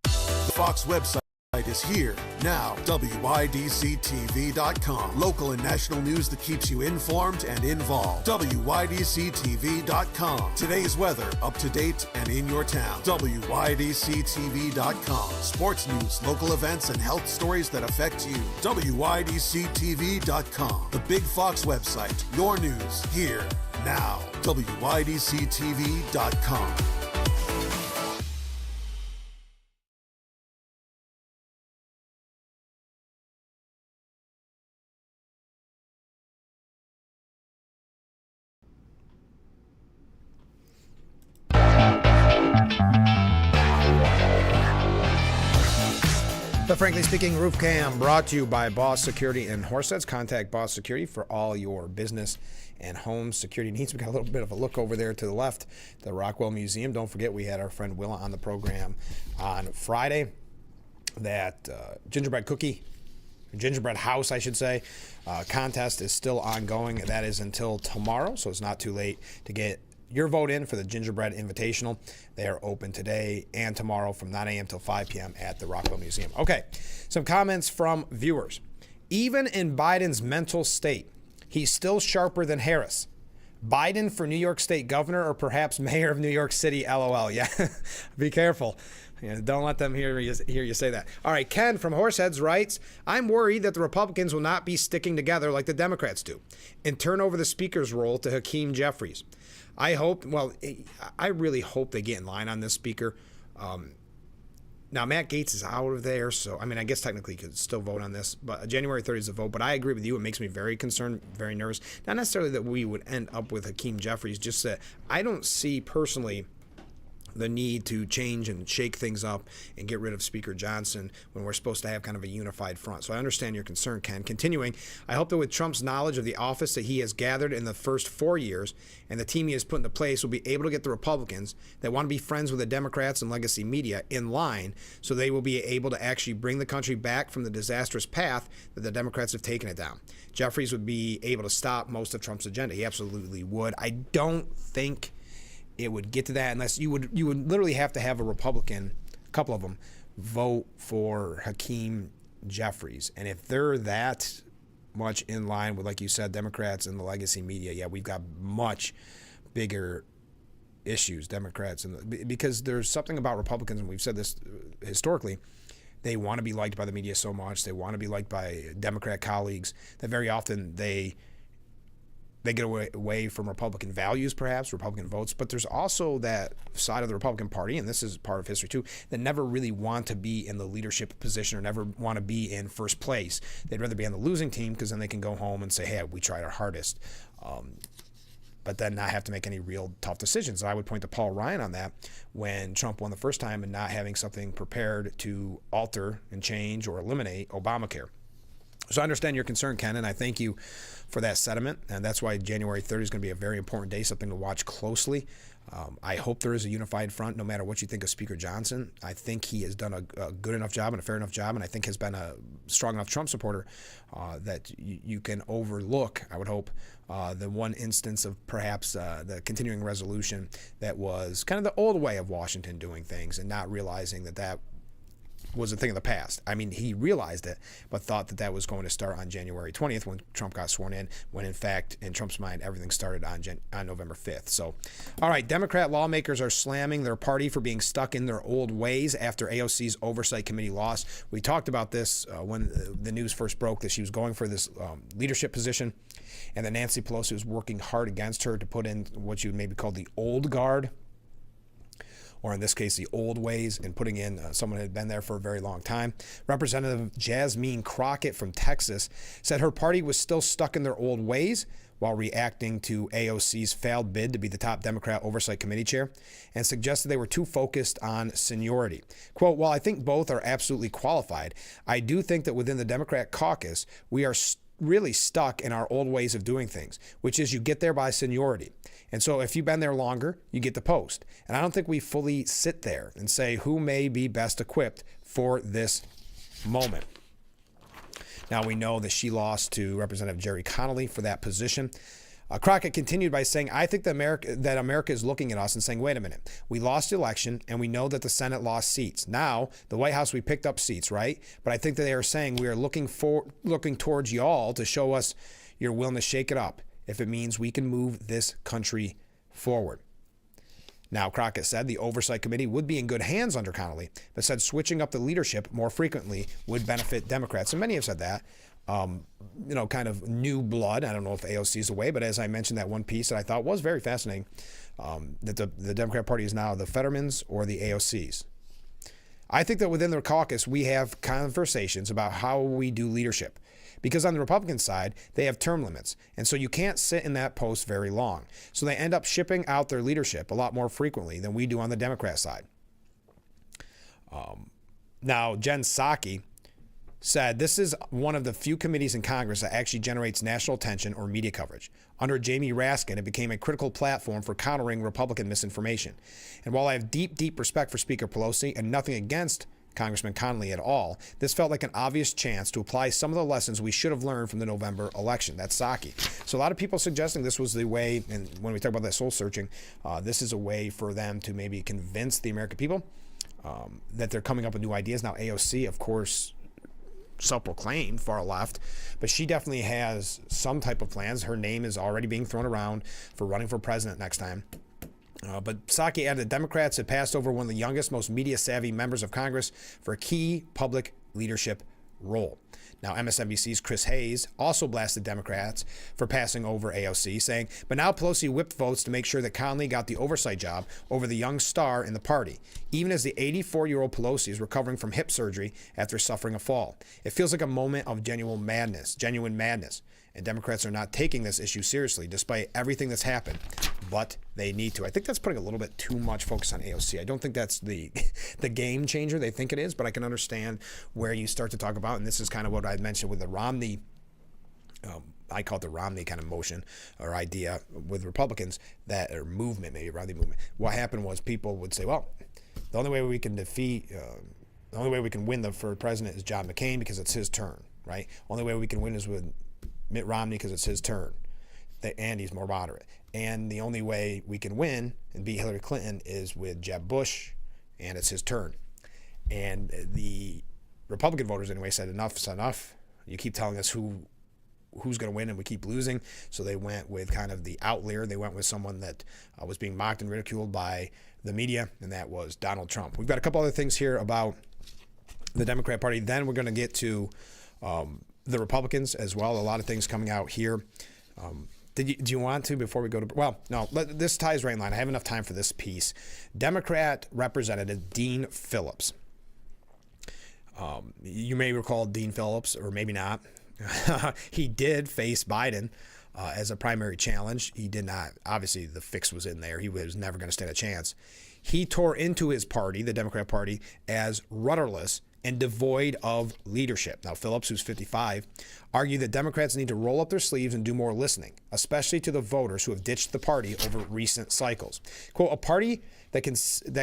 Speaker 19: The Fox website
Speaker 5: is here, now. WYDCTV.com. Local and national news that keeps you informed and involved. WYDCTV.com. Today's weather, up to date and in your town. WYDCTV.com. Sports news, local events, and health stories that affect you. WYDCTV.com. The Big Fox website. Your news, here, now. WYDCTV.com.
Speaker 1: The Frankly Speaking Roof Cam brought to you by Boss Security in Horseheads. Contact Boss Security for all your business and home security needs. We got a little bit of a look over there to the left, the Rockwell Museum. Don't forget we had our friend Willa on the program on Friday. That gingerbread house, I should say, contest is still ongoing. That is until tomorrow, so it's not too late to get your vote in for the Gingerbread Invitational. They are open today and tomorrow from 9 a.m. till 5 p.m. at the Rockwell Museum. Okay, some comments from viewers. Even in Biden's mental state, he's still sharper than Harris. Biden for New York State governor or perhaps mayor of New York City, LOL. Yeah, be careful. Yeah, don't let them hear you say that. All right, Ken from Horseheads writes, I'm worried that the Republicans will not be sticking together like the Democrats do and turn over the speaker's role to Hakeem Jeffries. I really hope they get in line on this speaker. Now, Matt Gaetz is out of there, so, I guess technically he could still vote on this, but January 30th is the vote. But I agree with you. It makes me very concerned, very nervous. Not necessarily that we would end up with Hakeem Jeffries, just that I don't see personally the need to change and shake things up and get rid of Speaker Johnson when we're supposed to have kind of a unified front. So I understand your concern, Ken. Continuing, I hope that with Trump's knowledge of the office that he has gathered in the first 4 years and the team he has put into place will be able to get the Republicans that want to be friends with the Democrats and legacy media in line so they will be able to actually bring the country back from the disastrous path that the Democrats have taken it down. Jeffries would be able to stop most of Trump's agenda. He absolutely would. I don't think it would get to that unless you would literally have to have a Republican, a couple of them, vote for Hakeem Jeffries. And if they're that much in line with, like you said, Democrats and the legacy media, yeah, we've got much bigger issues, Democrats, because there's something about Republicans, and we've said this historically, they want to be liked by the media so much, they want to be liked by Democrat colleagues, that very often they get away from Republican values, perhaps, Republican votes. But there's also that side of the Republican Party, and this is part of history too, that never really want to be in the leadership position or never want to be in first place. They'd rather be on the losing team because then they can go home and say, hey, we tried our hardest. But then not have to make any real tough decisions. I would point to Paul Ryan on that when Trump won the first time and not having something prepared to alter and change or eliminate Obamacare. So I understand your concern, Ken, and I thank you for that sentiment. And that's why January 30th is going to be a very important day, something to watch closely. I hope there is a unified front, no matter what you think of Speaker Johnson. I think he has done a good enough job and a fair enough job, and I think has been a strong enough Trump supporter that you can overlook, I would hope, the one instance of perhaps the continuing resolution that was kind of the old way of Washington doing things and not realizing that was a thing of the past. He realized it, but thought that was going to start on January 20th when Trump got sworn in, when in fact, in Trump's mind, everything started on November 5th. So, all right, Democrat lawmakers are slamming their party for being stuck in their old ways after AOC's Oversight Committee loss. We talked about this when the news first broke that she was going for this leadership position, and that Nancy Pelosi was working hard against her to put in what you would maybe call the old guard, or in this case, the old ways, and putting in someone who had been there for a very long time. Representative Jasmine Crockett from Texas said her party was still stuck in their old ways while reacting to AOC's failed bid to be the top Democrat Oversight Committee chair, and suggested they were too focused on seniority. Quote, while I think both are absolutely qualified, I do think that within the Democrat caucus, we are really stuck in our old ways of doing things, which is you get there by seniority. And so if you've been there longer, you get the post. And I don't think we fully sit there and say who may be best equipped for this moment. Now, we know that she lost to Representative Jerry Connolly for that position. Crockett continued by saying, I think that America is looking at us and saying, wait a minute, we lost the election and we know that the Senate lost seats. Now, the White House, we picked up seats, right? But I think that they are saying we are looking towards y'all to show us you're willing to shake it up if it means we can move this country forward. Now, Crockett said the Oversight Committee would be in good hands under Connally, but said switching up the leadership more frequently would benefit Democrats. And many have said that. Kind of new blood. I don't know if AOC is the way, but as I mentioned, that one piece that I thought was very fascinating, that the Democrat Party is now the Fettermans or the AOCs. I think that within their caucus, we have conversations about how we do leadership. Because on the Republican side, they have term limits. And so you can't sit in that post very long. So they end up shipping out their leadership a lot more frequently than we do on the Democrat side. Now, Jen Psaki said this is one of the few committees in Congress that actually generates national attention or media coverage. Under Jamie Raskin, it became a critical platform for countering Republican misinformation. And while I have deep, deep respect for Speaker Pelosi and nothing against Congressman Connally at all, this felt like an obvious chance to apply some of the lessons we should have learned from the November election. That's Psaki. So a lot of people suggesting this was the way, and when we talk about that soul searching, this is a way for them to maybe convince the American people that they're coming up with new ideas. Now, AOC, of course, self-proclaimed far left, but she definitely has some type of plans. Her name is already being thrown around for running for president next time. But Psaki added that Democrats had passed over one of the youngest, most media-savvy members of Congress for a key public leadership role. Now, MSNBC's Chris Hayes also blasted Democrats for passing over AOC, saying, but now Pelosi whipped votes to make sure that Connally got the oversight job over the young star in the party, even as the 84-year-old Pelosi is recovering from hip surgery after suffering a fall. It feels like a moment of genuine madness. And Democrats are not taking this issue seriously, despite everything that's happened, but they need to. I think that's putting a little bit too much focus on AOC. I don't think that's the game changer they think it is, but I can understand where you start to talk about, and this is kind of what I mentioned with the Romney, I call it the Romney kind of motion or idea with Republicans, that or movement, maybe Romney movement. What happened was people would say, well, the only way we can win for president is John McCain because it's his turn, right? Only way we can win is with Mitt Romney because it's his turn, and he's more moderate. And the only way we can win and beat Hillary Clinton is with Jeb Bush, and it's his turn. And the Republican voters anyway said enough's enough. You keep telling us who's going to win, and we keep losing. So they went with kind of the outlier. They went with someone that was being mocked and ridiculed by the media, and that was Donald Trump. We've got a couple other things here about the Democrat Party. Then we're going to get to the Republicans as well. A lot of things coming out here. Do you want to, before we go to, well, no, this ties right in line. I have enough time for this piece. Democrat Representative Dean Phillips. You may recall Dean Phillips, or maybe not. He did face Biden as a primary challenge. He did not, obviously the fix was in there. He was never going to stand a chance. He tore into his party, the Democrat Party, as rudderless and devoid of leadership. Now, Phillips, who's 55, argued that Democrats need to roll up their sleeves and do more listening, especially to the voters who have ditched the party over recent cycles. Quote, a party that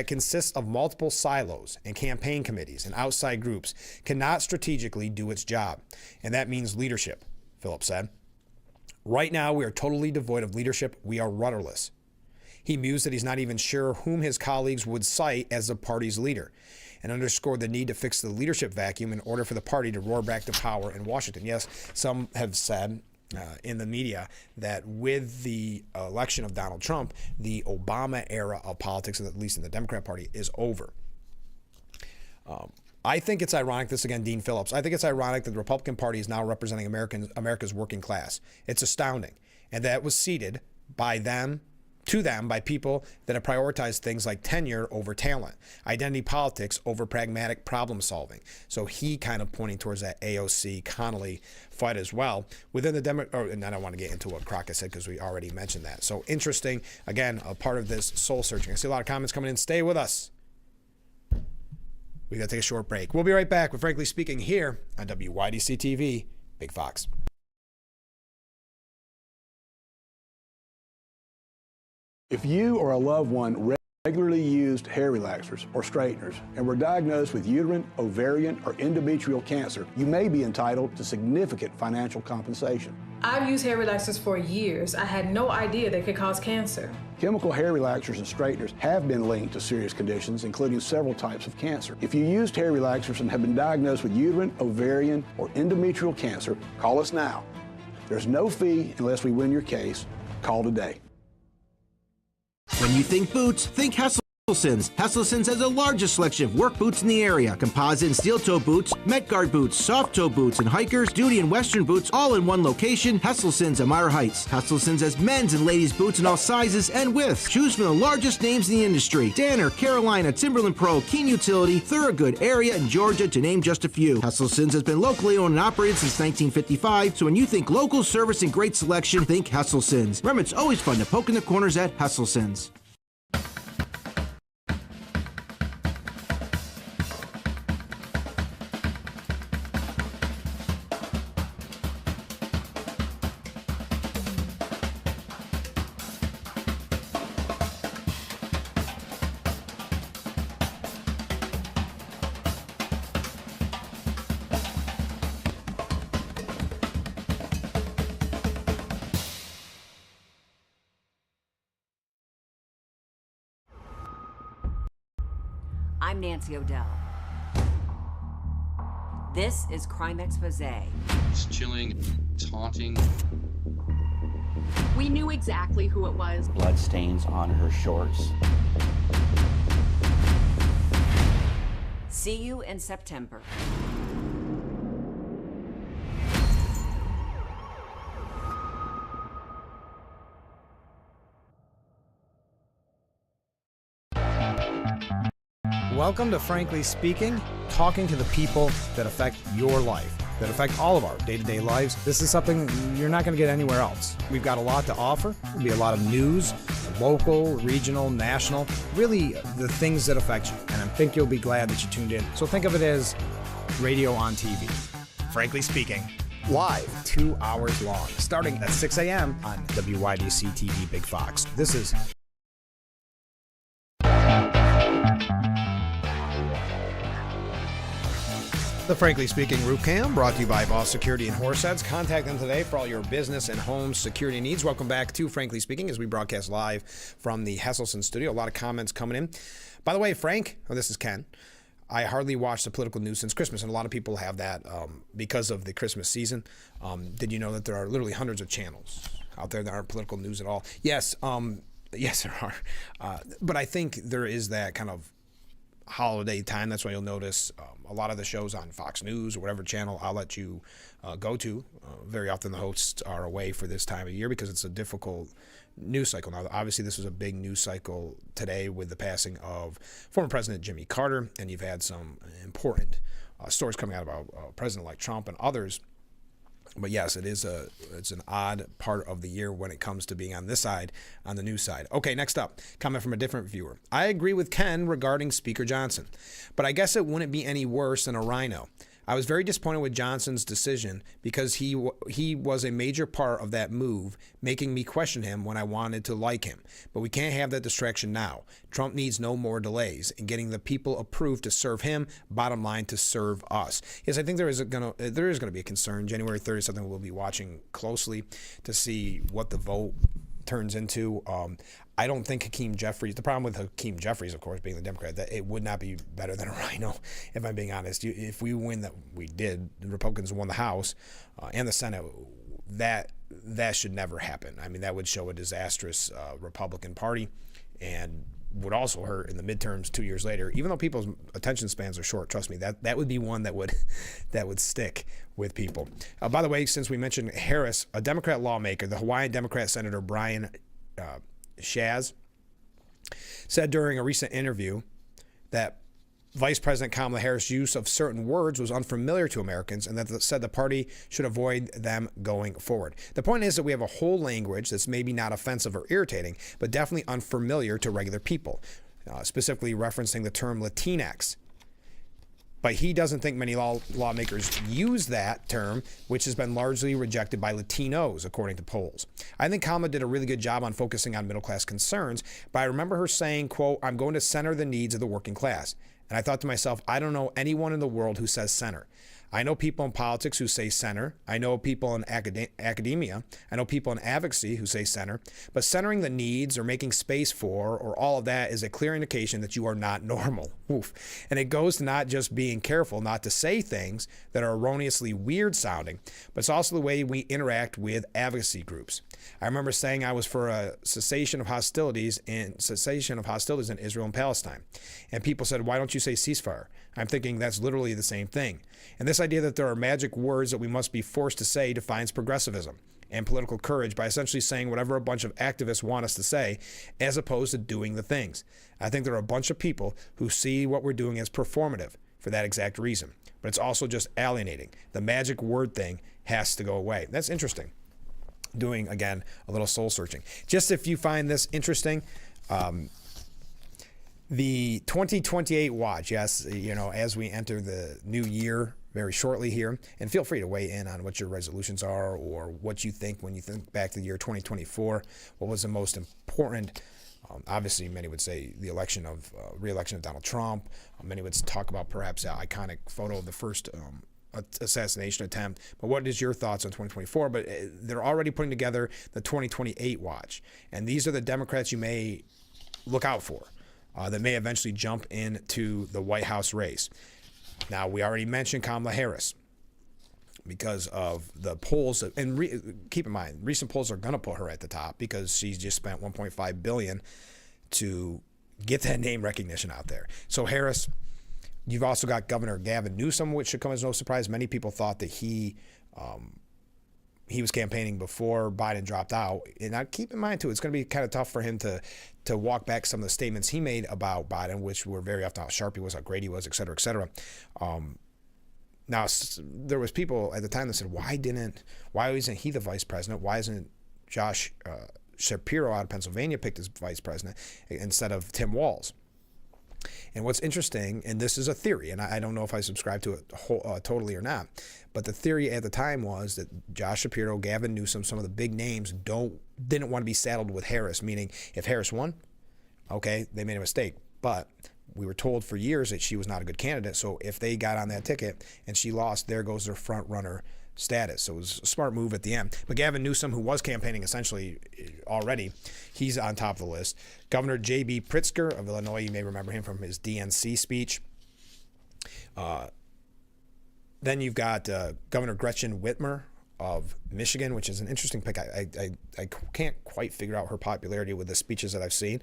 Speaker 1: consists of multiple silos and campaign committees and outside groups cannot strategically do its job, and that means leadership, Phillips said. Right now, we are totally devoid of leadership. We are rudderless. He mused that he's not even sure whom his colleagues would cite as the party's leader, and underscored the need to fix the leadership vacuum in order for the party to roar back to power in Washington. Yes, some have said in the media that with the election of Donald Trump, the Obama era of politics, at least in the Democrat Party, is over. I think it's ironic, this again, Dean Phillips, I think it's ironic that the Republican Party is now representing America's working class. It's astounding. And that was seeded by them, by people that have prioritized things like tenure over talent, identity politics over pragmatic problem solving. So he kind of pointing towards that AOC Connally fight as well within the and I don't want to get into what Crockett said because we already mentioned that. So interesting, again, a part of this soul searching. I see a lot of comments coming in. Stay with us. We got to take a short break. We'll be right back with Frankly Speaking here on WYDC TV, Big Fox.
Speaker 9: If you or a loved one regularly used hair relaxers or straighteners and were diagnosed with uterine, ovarian, or endometrial cancer, you may be entitled to significant financial compensation.
Speaker 10: I've used hair relaxers for years. I had no idea they could cause cancer.
Speaker 9: Chemical hair relaxers and straighteners have been linked to serious conditions, including several types of cancer. If you used hair relaxers and have been diagnosed with uterine, ovarian, or endometrial cancer, call us now. There's no fee unless we win your case. Call today.
Speaker 18: When you think boots, think Hesselsons. Hesselsons has the largest selection of work boots in the area. Composite and steel toe boots, Met Guard boots, soft toe boots, and hikers, duty and western boots all in one location. Hesselsons, Amara Heights. Hesselsons has men's and ladies boots in all sizes and widths. Choose from the largest names in the industry. Danner, Carolina, Timberland Pro, Keen Utility, Thorogood, Area, and Georgia, to name just a few. Hesselsons has been locally owned and operated since 1955, so when you think local service and great selection, think Hesselsons. Remember, it's always fun to poke in the corners at Hesselsons.
Speaker 11: I'm Nancy O'Dell. This is Crime Expose.
Speaker 12: It's chilling, it's haunting.
Speaker 7: We knew exactly who it was.
Speaker 23: Blood stains on her shorts.
Speaker 11: See you in September.
Speaker 1: Welcome to Frankly Speaking, talking to the people that affect your life, that affect all of our day-to-day lives. This is something you're not going to get anywhere else. We've got a lot to offer. There'll be a lot of news, local, regional, national, really the things that affect you. And I think you'll be glad that you tuned in. So think of it as radio on TV. Frankly Speaking, live, 2 hours long, starting at 6 a.m. on WYDC TV Big Fox. This is the Frankly Speaking Roof Cam, brought to you by Boss Security and Horseheads. Contact them today for all your business and home security needs. Welcome back to Frankly Speaking as we broadcast live from the Hesselson studio. A lot of comments coming in. By the way, Frank, this is Ken. I hardly watch the political news since Christmas, and a lot of people have that because of the Christmas season. Did you know that there are literally hundreds of channels out there that aren't political news at all? Yes, yes, there are. But I think there is that kind of holiday time. That's why you'll notice a lot of the shows on Fox News or whatever channel I'll let you go to. Very often the hosts are away for this time of year because it's a difficult news cycle. Now, obviously, this was a big news cycle today with the passing of former President Jimmy Carter, and you've had some important stories coming out about President-elect Trump and others. But yes, it's an odd part of the year when it comes to being on this side, on the news side. Okay, next up, comment from a different viewer. I agree with Ken regarding Speaker Johnson, but I guess it wouldn't be any worse than a rhino. I was very disappointed with Johnson's decision because he was a major part of that move, making me question him when I wanted to like him. But we can't have that distraction now. Trump needs no more delays in getting the people approved to serve him, bottom line, to serve us. Yes, I think there is going to be a concern. January 3rd is something we'll be watching closely to see what the vote turns into. I don't think Hakeem Jeffries, the problem with Hakeem Jeffries, of course, being the Democrat, that it would not be better than a rhino, if I'm being honest. If we win, that we did, the Republicans won the House and the Senate, that should never happen. I mean, that would show a disastrous Republican Party and would also hurt in the midterms 2 years later. Even though people's attention spans are short, trust me, that would be one that would stick with people. By the way, since we mentioned Harris, a Democrat lawmaker, the Hawaiian Democrat Senator Brian Shaz, said during a recent interview that Vice President Kamala Harris' use of certain words was unfamiliar to Americans and that said the party should avoid them going forward. The point is that we have a whole language that's maybe not offensive or irritating, but definitely unfamiliar to regular people, specifically referencing the term Latinx. But he doesn't think many lawmakers use that term, which has been largely rejected by Latinos, according to polls. I think Kamala did a really good job on focusing on middle-class concerns, but I remember her saying, quote, "I'm going to center the needs of the working class." And I thought to myself, I don't know anyone in the world who says center. I know people in politics who say center. I know people in academia. I know people in advocacy who say center. But centering the needs or making space for or all of that is a clear indication that you are not normal. Oof. And it goes to not just being careful not to say things that are erroneously weird sounding, but it's also the way we interact with advocacy groups. I remember saying I was for a cessation of hostilities in Israel and Palestine. And people said, why don't you say ceasefire? I'm thinking that's literally the same thing. And this idea that there are magic words that we must be forced to say defines progressivism and political courage by essentially saying whatever a bunch of activists want us to say, as opposed to doing the things. I think there are a bunch of people who see what we're doing as performative for that exact reason. But it's also just alienating. The magic word thing has to go away. That's interesting. Doing, again, a little soul searching. Just if you find this interesting, the 2028 watch, yes, as we enter the new year very shortly here, and feel free to weigh in on what your resolutions are or what you think when you think back to the year 2024. What was the most important? Obviously, many would say the re-election of Donald Trump. Many would talk about perhaps an iconic photo of the first assassination attempt. But what is your thoughts on 2024? But they're already putting together the 2028 watch, and these are the Democrats you may look out for. That may eventually jump into the White House race. Now, we already mentioned Kamala Harris because of the polls. And keep in mind, recent polls are going to put her at the top because she's just spent $1.5 billion to get that name recognition out there. So Harris, you've also got Governor Gavin Newsom, which should come as no surprise. Many people thought that he was campaigning before Biden dropped out. And now keep in mind, too, it's going to be kind of tough for him to walk back some of the statements he made about Biden, which were very often how sharp he was, how great he was, et cetera, et cetera. Now, there was people at the time that said, why isn't he the vice president? Why isn't Josh Shapiro out of Pennsylvania picked as vice president instead of Tim Walz? And what's interesting, and this is a theory, and I don't know if I subscribe to it totally or not, but the theory at the time was that Josh Shapiro, Gavin Newsom, some of the big names didn't want to be saddled with Harris, meaning if Harris won, okay, they made a mistake. But we were told for years that she was not a good candidate, so if they got on that ticket and she lost, there goes their front runner status. So it was a smart move at the end. But Gavin Newsom, who was campaigning essentially already, he's on top of the list. Governor J.B. Pritzker of Illinois, you may remember him from his DNC speech. Then you've got Governor Gretchen Whitmer of Michigan, which is an interesting pick. I can't quite figure out her popularity with the speeches that I've seen.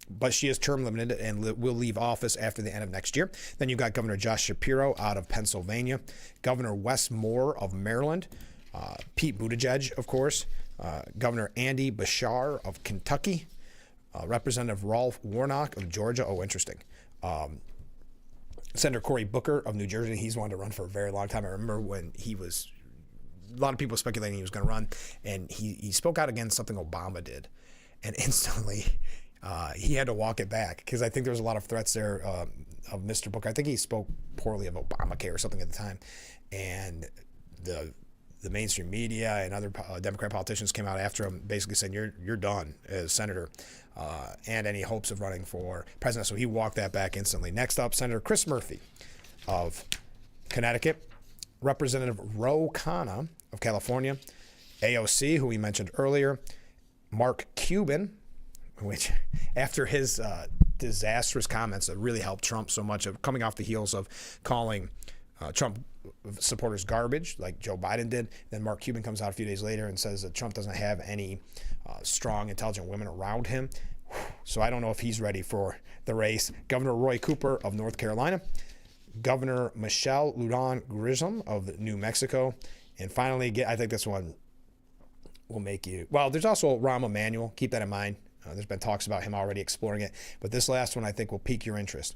Speaker 1: But she is term limited and will leave office after the end of next year. Then you've got Governor Josh Shapiro out of Pennsylvania, Governor Wes Moore of Maryland, Pete Buttigieg, of course, Governor Andy Bashar of Kentucky, Representative Ralph Warnock of Georgia. Oh, interesting. Senator Cory Booker of New Jersey. He's wanted to run for a very long time. I remember when a lot of people speculating he was going to run, and he spoke out against something Obama did, and instantly he had to walk it back because I think there was a lot of threats there of Mr. Booker. I think he spoke poorly of Obamacare or something at the time, and the mainstream media and other Democrat politicians came out after him, basically saying you're done as senator, and any hopes of running for president. So he walked that back instantly. Next up, Senator Chris Murphy of Connecticut, Representative Ro Khanna of California, AOC, who we mentioned earlier, Mark Cuban, which after his disastrous comments that really helped Trump so much, of coming off the heels of calling Trump supporters garbage like Joe Biden did, then Mark Cuban comes out a few days later and says that Trump doesn't have any strong, intelligent women around him. So I don't know if he's ready for the race. Governor Roy Cooper of North Carolina, Governor Michelle Lujan Grisham of New Mexico, and finally, I think this one will make you, well, there's also Rahm Emanuel. Keep that in mind. There's been talks about him already exploring it, but this last one I think will pique your interest.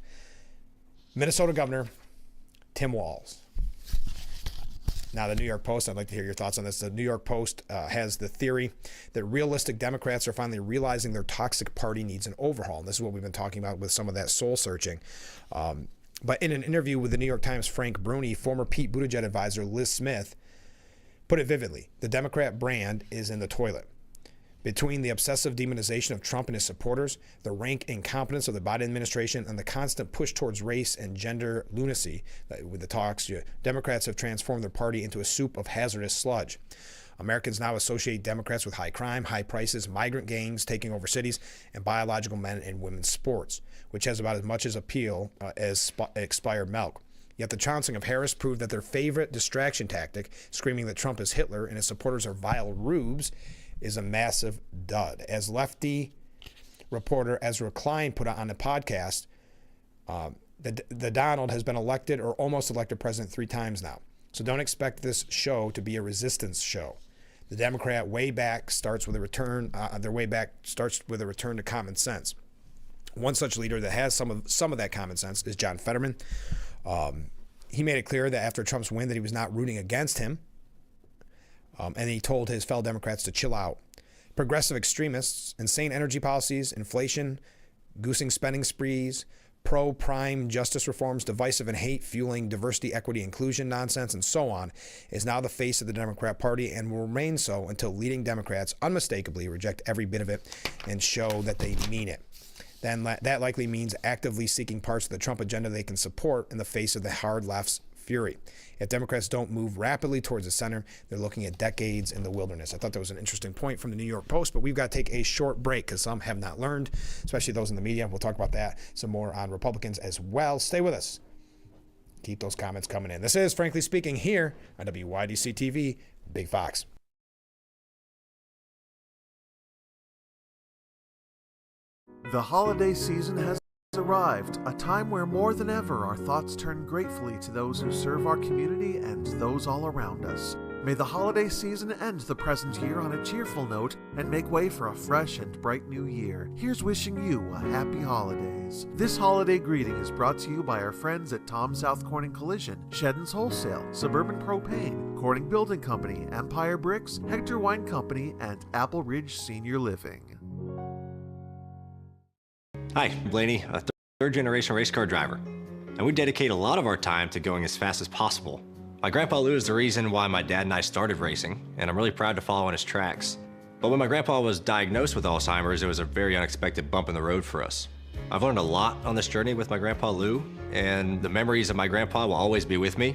Speaker 1: Minnesota Governor Tim Walz. Now, the New York Post, I'd like to hear your thoughts on this. The New York Post has the theory that realistic Democrats are finally realizing their toxic party needs an overhaul. And this is what we've been talking about with some of that soul searching. But in an interview with the New York Times' Frank Bruni, former Pete Buttigieg advisor Liz Smith put it vividly. The Democrat brand is in the toilet. Between the obsessive demonization of Trump and his supporters, the rank incompetence of the Biden administration, and the constant push towards race and gender lunacy with the talks, Democrats have transformed their party into a soup of hazardous sludge. Americans now associate Democrats with high crime, high prices, migrant gangs taking over cities, and biological men and women's sports, which has about as much as appeal as expired milk. Yet the trouncing of Harris proved that their favorite distraction tactic, screaming that Trump is Hitler and his supporters are vile rubes, is a massive dud. As lefty reporter Ezra Klein put on the podcast, the Donald has been elected or almost elected president 3 times now. So don't expect this show to be a resistance show. The Democrat way back starts with a return. Their way back starts with a return to common sense. One such leader that has some of that common sense is John Fetterman. He made it clear that after Trump's win that he was not rooting against him. And he told his fellow Democrats to chill out. Progressive extremists, insane energy policies, inflation, goosing spending sprees, pro-prime justice reforms, divisive and hate-fueling diversity, equity, inclusion nonsense, and so on, is now the face of the Democrat Party and will remain so until leading Democrats unmistakably reject every bit of it and show that they mean it. Then that likely means actively seeking parts of the Trump agenda they can support in the face of the hard left's fury. If Democrats don't move rapidly towards the center, they're looking at decades in the wilderness. I thought that was an interesting point from the New York Post, but we've got to take a short break because some have not learned, especially those in the media. We'll talk about that some more on Republicans as well. Stay with us. Keep those comments coming in. This is Frankly Speaking here on WYDC TV, Big Fox.
Speaker 5: The holiday season has arrived, a time where more than ever our thoughts turn gratefully to those who serve our community and those all around us. May the holiday season end the present year on a cheerful note and make way for a fresh and bright new year. Here's wishing you a happy holidays. This holiday greeting is brought to you by our friends at Tom South Corning Collision, Sheddon's Wholesale, Suburban Propane, Corning Building Company, Empire Bricks, Hector Wine Company, and Apple Ridge Senior Living.
Speaker 13: Hi, I'm Blaney, a third-generation race car driver, and we dedicate a lot of our time to going as fast as possible. My grandpa Lou is the reason why my dad and I started racing, and I'm really proud to follow in his tracks. But when my grandpa was diagnosed with Alzheimer's, it was a very unexpected bump in the road for us. I've learned a lot on this journey with my grandpa Lou, and the memories of my grandpa will always be with me.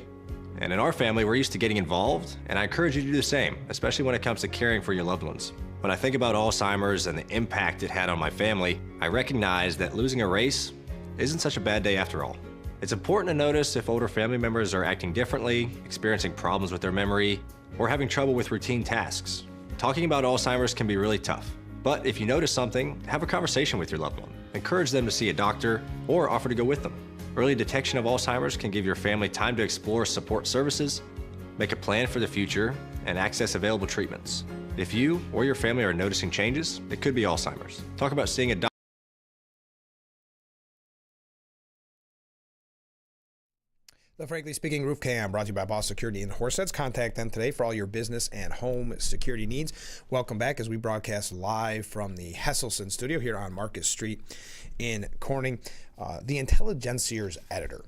Speaker 13: And in our family, we're used to getting involved, and I encourage you to do the same, especially when it comes to caring for your loved ones. When I think about Alzheimer's and the impact it had on my family, I recognize that losing a race isn't such a bad day after all. It's important to notice if older family members are acting differently, experiencing problems with their memory, or having trouble with routine tasks. Talking about Alzheimer's can be really tough, but if you notice something, have a conversation with your loved one. Encourage them to see a doctor or offer to go with them. Early detection of Alzheimer's can give your family time to explore support services, make a plan for the future, and access available treatments. If you or your family are noticing changes, it could be Alzheimer's. Talk about seeing a doctor.
Speaker 1: The Frankly Speaking Roof Cam brought to you by Boss Security in Horseheads. Contact them today for all your business and home security needs. Welcome back as we broadcast live from the Hesselson studio here on Market Street in Corning. The Intelligencier's editor,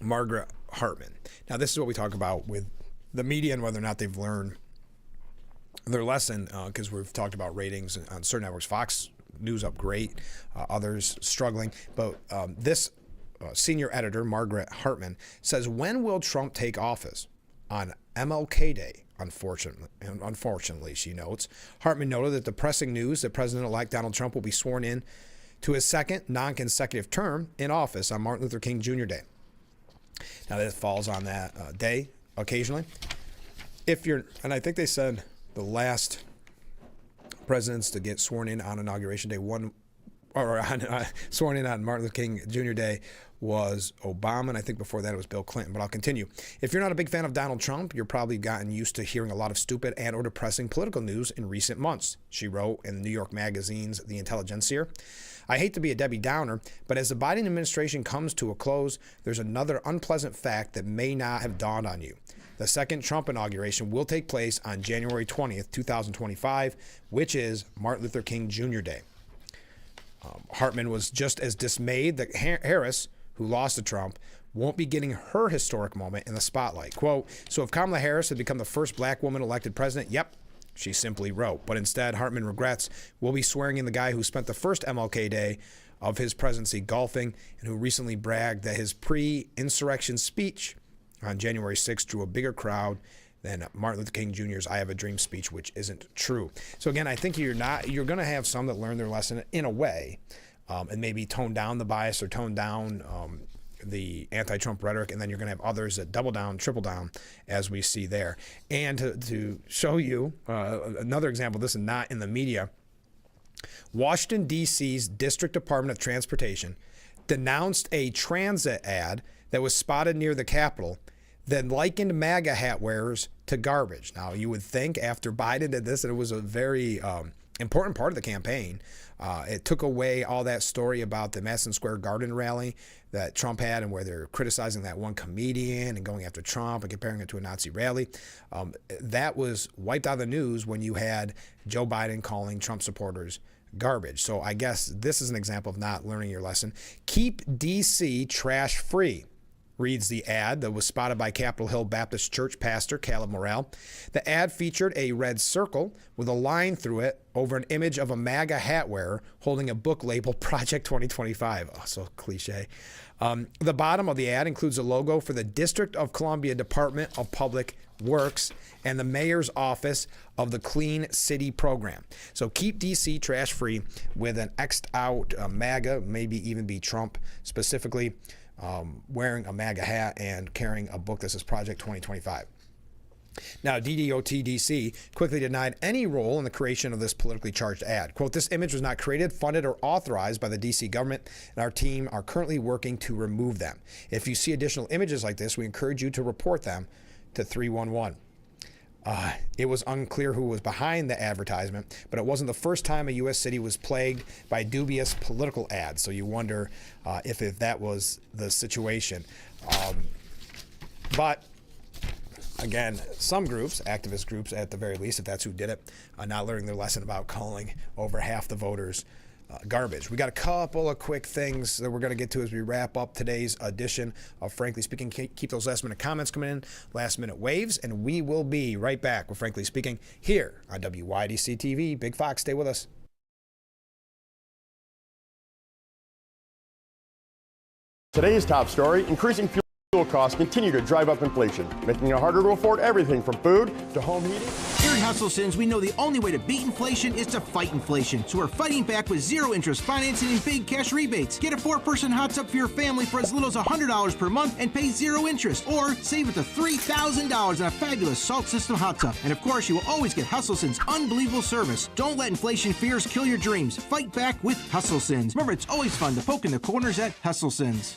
Speaker 1: Margaret Hartman. Now, this is what we talk about with the media and whether or not they've learned their lesson, because we've talked about ratings on certain networks. Fox News up great, others struggling. But this senior editor, Margaret Hartman, says, when will Trump take office? On MLK Day, unfortunately, she notes. Hartman noted that the pressing news that President-elect Donald Trump will be sworn in to his second non-consecutive term in office on Martin Luther King Jr. Day. Now, that falls on that day occasionally. And I think they said the last presidents to get sworn in on Inauguration Day, sworn in on Martin Luther King Jr. Day, was Obama, and I think before that it was Bill Clinton, but I'll continue. If you're not a big fan of Donald Trump, you're probably gotten used to hearing a lot of stupid and or depressing political news in recent months, she wrote in New York Magazine's The Intelligencer. I hate to be a Debbie Downer, but as the Biden administration comes to a close, there's another unpleasant fact that may not have dawned on you. The second Trump inauguration will take place on January 20th, 2025, which is Martin Luther King Jr. Day. Hartman was just as dismayed that Harris, who lost to Trump, won't be getting her historic moment in the spotlight. Quote, so if Kamala Harris had become the first black woman elected president, yep, she simply wrote. But instead, Hartman regrets we'll be swearing in the guy who spent the first MLK Day of his presidency golfing and who recently bragged that his pre-insurrection speech on January 6th drew a bigger crowd than Martin Luther King Jr.'s I Have a Dream speech, which isn't true. So again, I think you're going to have some that learn their lesson in a way and maybe tone down the bias or tone down the anti-Trump rhetoric, and then you're going to have others that double down, triple down, as we see there. And to show you another example, this is not in the media, Washington, D.C.'s District Department of Transportation denounced a transit ad that was spotted near the Capitol, then likened MAGA hat wearers to garbage. Now, you would think after Biden did this that it was a very important part of the campaign. It took away all that story about the Madison Square Garden rally that Trump had and where they're criticizing that one comedian and going after Trump and comparing it to a Nazi rally. That was wiped out of the news when you had Joe Biden calling Trump supporters garbage. So I guess this is an example of not learning your lesson. Keep D.C. trash free, reads the ad that was spotted by Capitol Hill Baptist Church pastor Caleb Morrell. The ad featured a red circle with a line through it over an image of a MAGA hat wearer holding a book labeled Project 2025. Oh, so cliche. The bottom of the ad includes a logo for the District of Columbia Department of Public Works and the mayor's office of the Clean City program. So keep DC trash free with an X'd out MAGA, maybe even be Trump specifically, wearing a MAGA hat and carrying a book that says Project 2025. Now, DDOT-DC quickly denied any role in the creation of this politically charged ad. Quote, this image was not created, funded, or authorized by the D.C. government, and our team are currently working to remove them. If you see additional images like this, we encourage you to report them to 311. It was unclear who was behind the advertisement, but it wasn't the first time a U.S. city was plagued by dubious political ads. So you wonder if that was the situation. But again, some groups, activist groups at the very least, if that's who did it, are not learning their lesson about calling over half the voters garbage. We got a couple of quick things that we're going to get to as we wrap up today's edition of Frankly Speaking. Keep those last minute comments coming in, last minute waves, and we will be right back with Frankly Speaking here on WYDC TV. Big Fox, stay with us.
Speaker 2: Today's top story, increasing fuel costs continue to drive up inflation, making it harder to afford everything from food to home heating.
Speaker 18: Here at Hustlesons, we know the only way to beat inflation is to fight inflation. So we're fighting back with zero interest financing and big cash rebates. Get a 4-person hot tub for your family for as little as $100 per month and pay zero interest. Or save up to $3,000 on a fabulous salt system hot tub. And of course, you will always get Hustlesons' unbelievable service. Don't let inflation fears kill your dreams. Fight back with Hustlesons. Remember, it's always fun to poke in the corners at Hustlesons.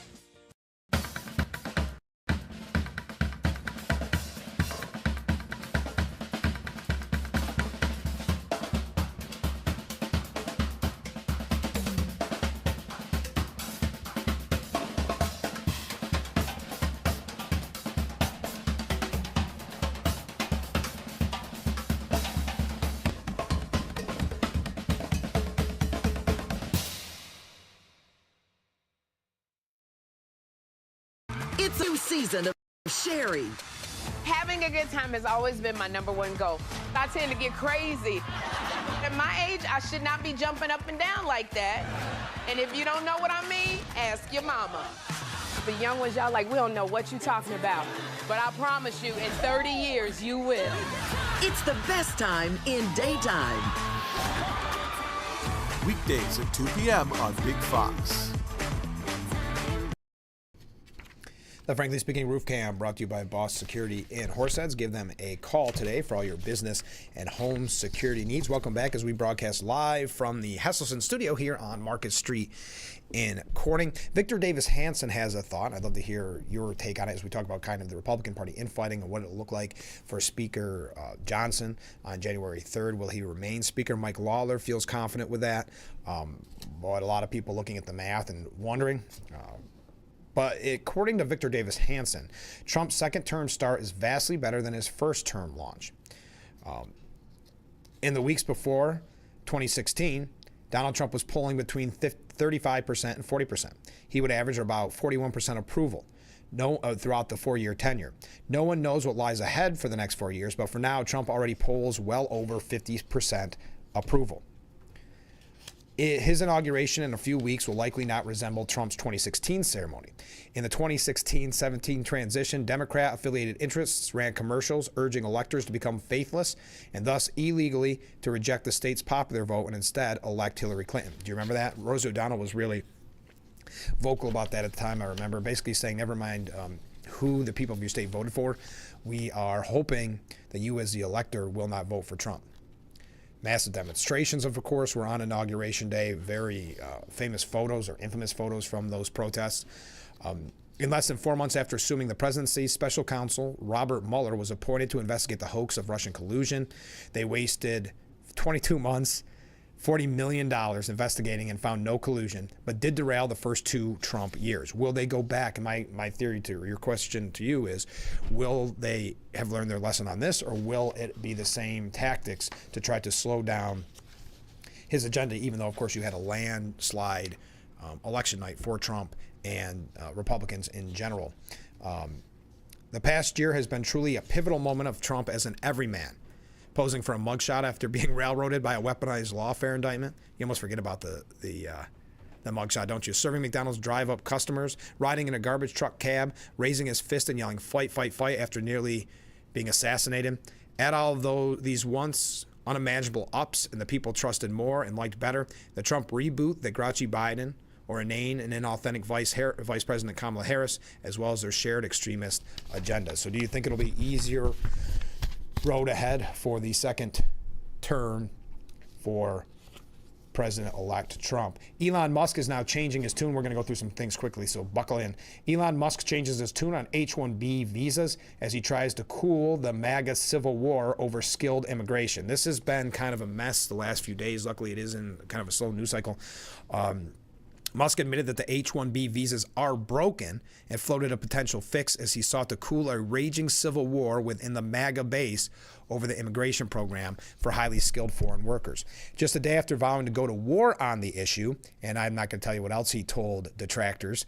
Speaker 14: It's a new season of Sherry.
Speaker 15: Having a good time has always been my #1 goal. I tend to get crazy. At my age, I should not be jumping up and down like that. And if you don't know what I mean, ask your mama. The young ones, y'all like, we don't know what you're talking about. But I promise you, in 30 years, you will.
Speaker 14: It's the best time in daytime.
Speaker 19: Weekdays at 2 p.m. on Big Fox.
Speaker 1: The Frankly Speaking Roof Cam brought to you by Boss Security in Horseheads. Give them a call today for all your business and home security needs. Welcome back as we broadcast live from the Hesselson studio here on Market Street in Corning. Victor Davis Hanson has a thought. I'd love to hear your take on it as we talk about kind of the Republican Party infighting and what it'll look like for Speaker Johnson on January 3rd. Will he remain Speaker? Mike Lawler feels confident with that. But a lot of people looking at the math and wondering. But according to Victor Davis Hanson, Trump's second-term start is vastly better than his first-term launch. In the weeks before 2016, Donald Trump was polling between 35% and 40%. He would average about 41% approval throughout the 4-year tenure. No one knows what lies ahead for the next 4 years, but for now, Trump already polls well over 50% approval. His inauguration in a few weeks will likely not resemble Trump's 2016 ceremony. In the 2016-17 transition, Democrat-affiliated interests ran commercials urging electors to become faithless and thus illegally to reject the state's popular vote and instead elect Hillary Clinton. Do you remember that? Rosie O'Donnell was really vocal about that at the time, I remember, basically saying, never mind who the people of your state voted for, we are hoping that you as the elector will not vote for Trump. Massive demonstrations, of course, were on Inauguration Day. Very famous photos or infamous photos from those protests. In less than 4 months after assuming the presidency, special counsel Robert Mueller was appointed to investigate the hoax of Russian collusion. They wasted 22 months, $40 million investigating and found no collusion, but did derail the first 2 Trump years. Will they go back? And my theory to your question to you is, will they have learned their lesson on this, or will it be the same tactics to try to slow down his agenda, even though, of course, you had a landslide election night for Trump and Republicans in general. The past year has been truly a pivotal moment of Trump as an everyman, posing for a mugshot after being railroaded by a weaponized lawfare indictment. You almost forget about the mugshot, don't you? Serving McDonald's drive-up customers, riding in a garbage truck cab, raising his fist and yelling, "Fight, fight, fight," after nearly being assassinated. Add all of these once unimaginable ups, and the people trusted more and liked better. The Trump reboot, the grouchy Biden, or inane and inauthentic Vice President Kamala Harris, as well as their shared extremist agenda. So do you think it'll be easier road ahead for the second term for President-elect Trump? Elon Musk is now changing his tune. We're going to go through some things quickly, so buckle in. Elon Musk changes his tune on H-1B visas as he tries to cool the MAGA civil war over skilled immigration. This has been kind of a mess the last few days. Luckily, it is in kind of a slow news cycle. Musk admitted that the H-1B visas are broken and floated a potential fix as he sought to cool a raging civil war within the MAGA base over the immigration program for highly skilled foreign workers. Just a day after vowing to go to war on the issue, and I'm not going to tell you what else he told detractors,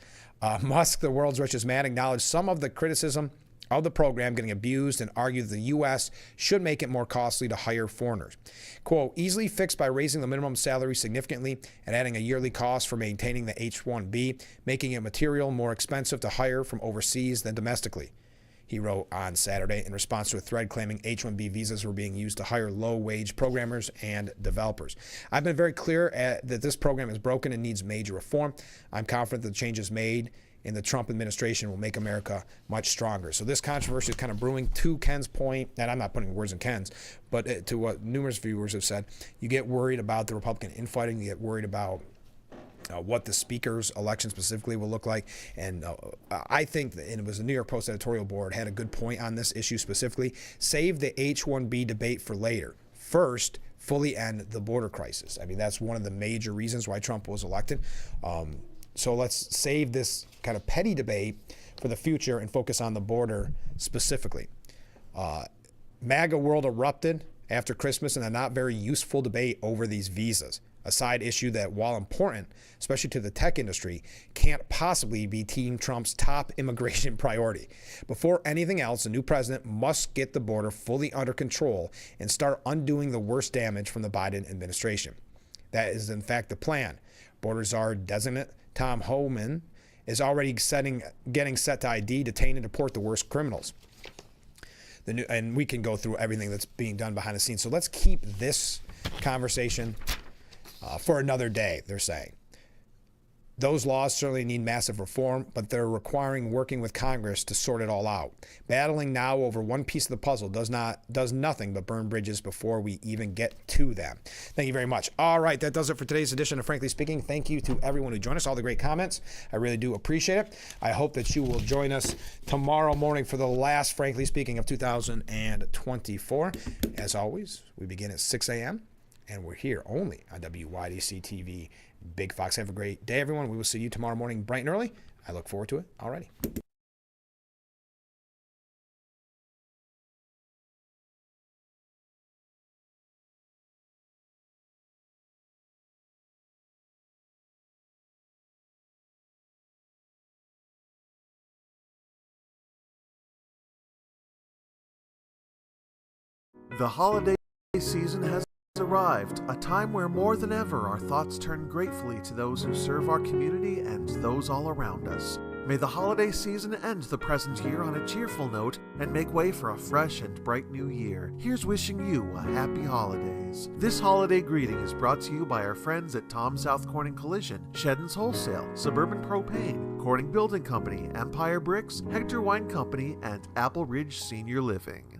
Speaker 1: Musk, the world's richest man, acknowledged some of the criticism of the program getting abused and argued that the U.S. should make it more costly to hire foreigners. Quote, easily fixed by raising the minimum salary significantly and adding a yearly cost for maintaining the H-1B, making it material more expensive to hire from overseas than domestically, he wrote on Saturday in response to a thread claiming H-1B visas were being used to hire low-wage programmers and developers. I've been very clear that this program is broken and needs major reform. I'm confident that the changes made in the Trump administration will make America much stronger. So this controversy is kind of brewing. To Ken's point, and I'm not putting words in Ken's, but to what numerous viewers have said, you get worried about the Republican infighting, you get worried about what the speaker's election specifically will look like. And I think, and it was the New York Post editorial board had a good point on this issue specifically, save the H-1B debate for later. First, fully end the border crisis. I mean, that's one of the major reasons why Trump was elected. So let's save this kind of petty debate for the future and focus on the border specifically. MAGA world erupted after Christmas in a not very useful debate over these visas, a side issue that, while important, especially to the tech industry, can't possibly be Team Trump's top immigration priority. Before anything else, the new president must get the border fully under control and start undoing the worst damage from the Biden administration. That is, in fact, the plan. Border Czar designate Tom Homan is already getting set to ID, detain, and deport the worst criminals. And we can go through everything that's being done behind the scenes. So let's keep this conversation for another day, they're saying. Those laws certainly need massive reform, but they're requiring working with Congress to sort it all out. Battling now over one piece of the puzzle does nothing but burn bridges before we even get to them. Thank you very much. All right, that does it for today's edition of Frankly Speaking. Thank you to everyone who joined us, all the great comments. I really do appreciate it. I hope that you will join us tomorrow morning for the last Frankly Speaking of 2024. As always, we begin at 6 a.m. and we're here only on WYDC TV Big Fox. Have a great day, everyone. We will see you tomorrow morning bright and early. I look forward to it. Alrighty.
Speaker 5: The holiday season has arrived, a time where more than ever our thoughts turn gratefully to those who serve our community and those all around us. May the holiday season end the present year on a cheerful note and make way for a fresh and bright new year. Here's wishing you a happy holidays. This holiday greeting is brought to you by our friends at Tom South Corning Collision, Sheddon's Wholesale, Suburban Propane, Corning Building Company, Empire Bricks, Hector Wine Company, and Apple Ridge Senior Living.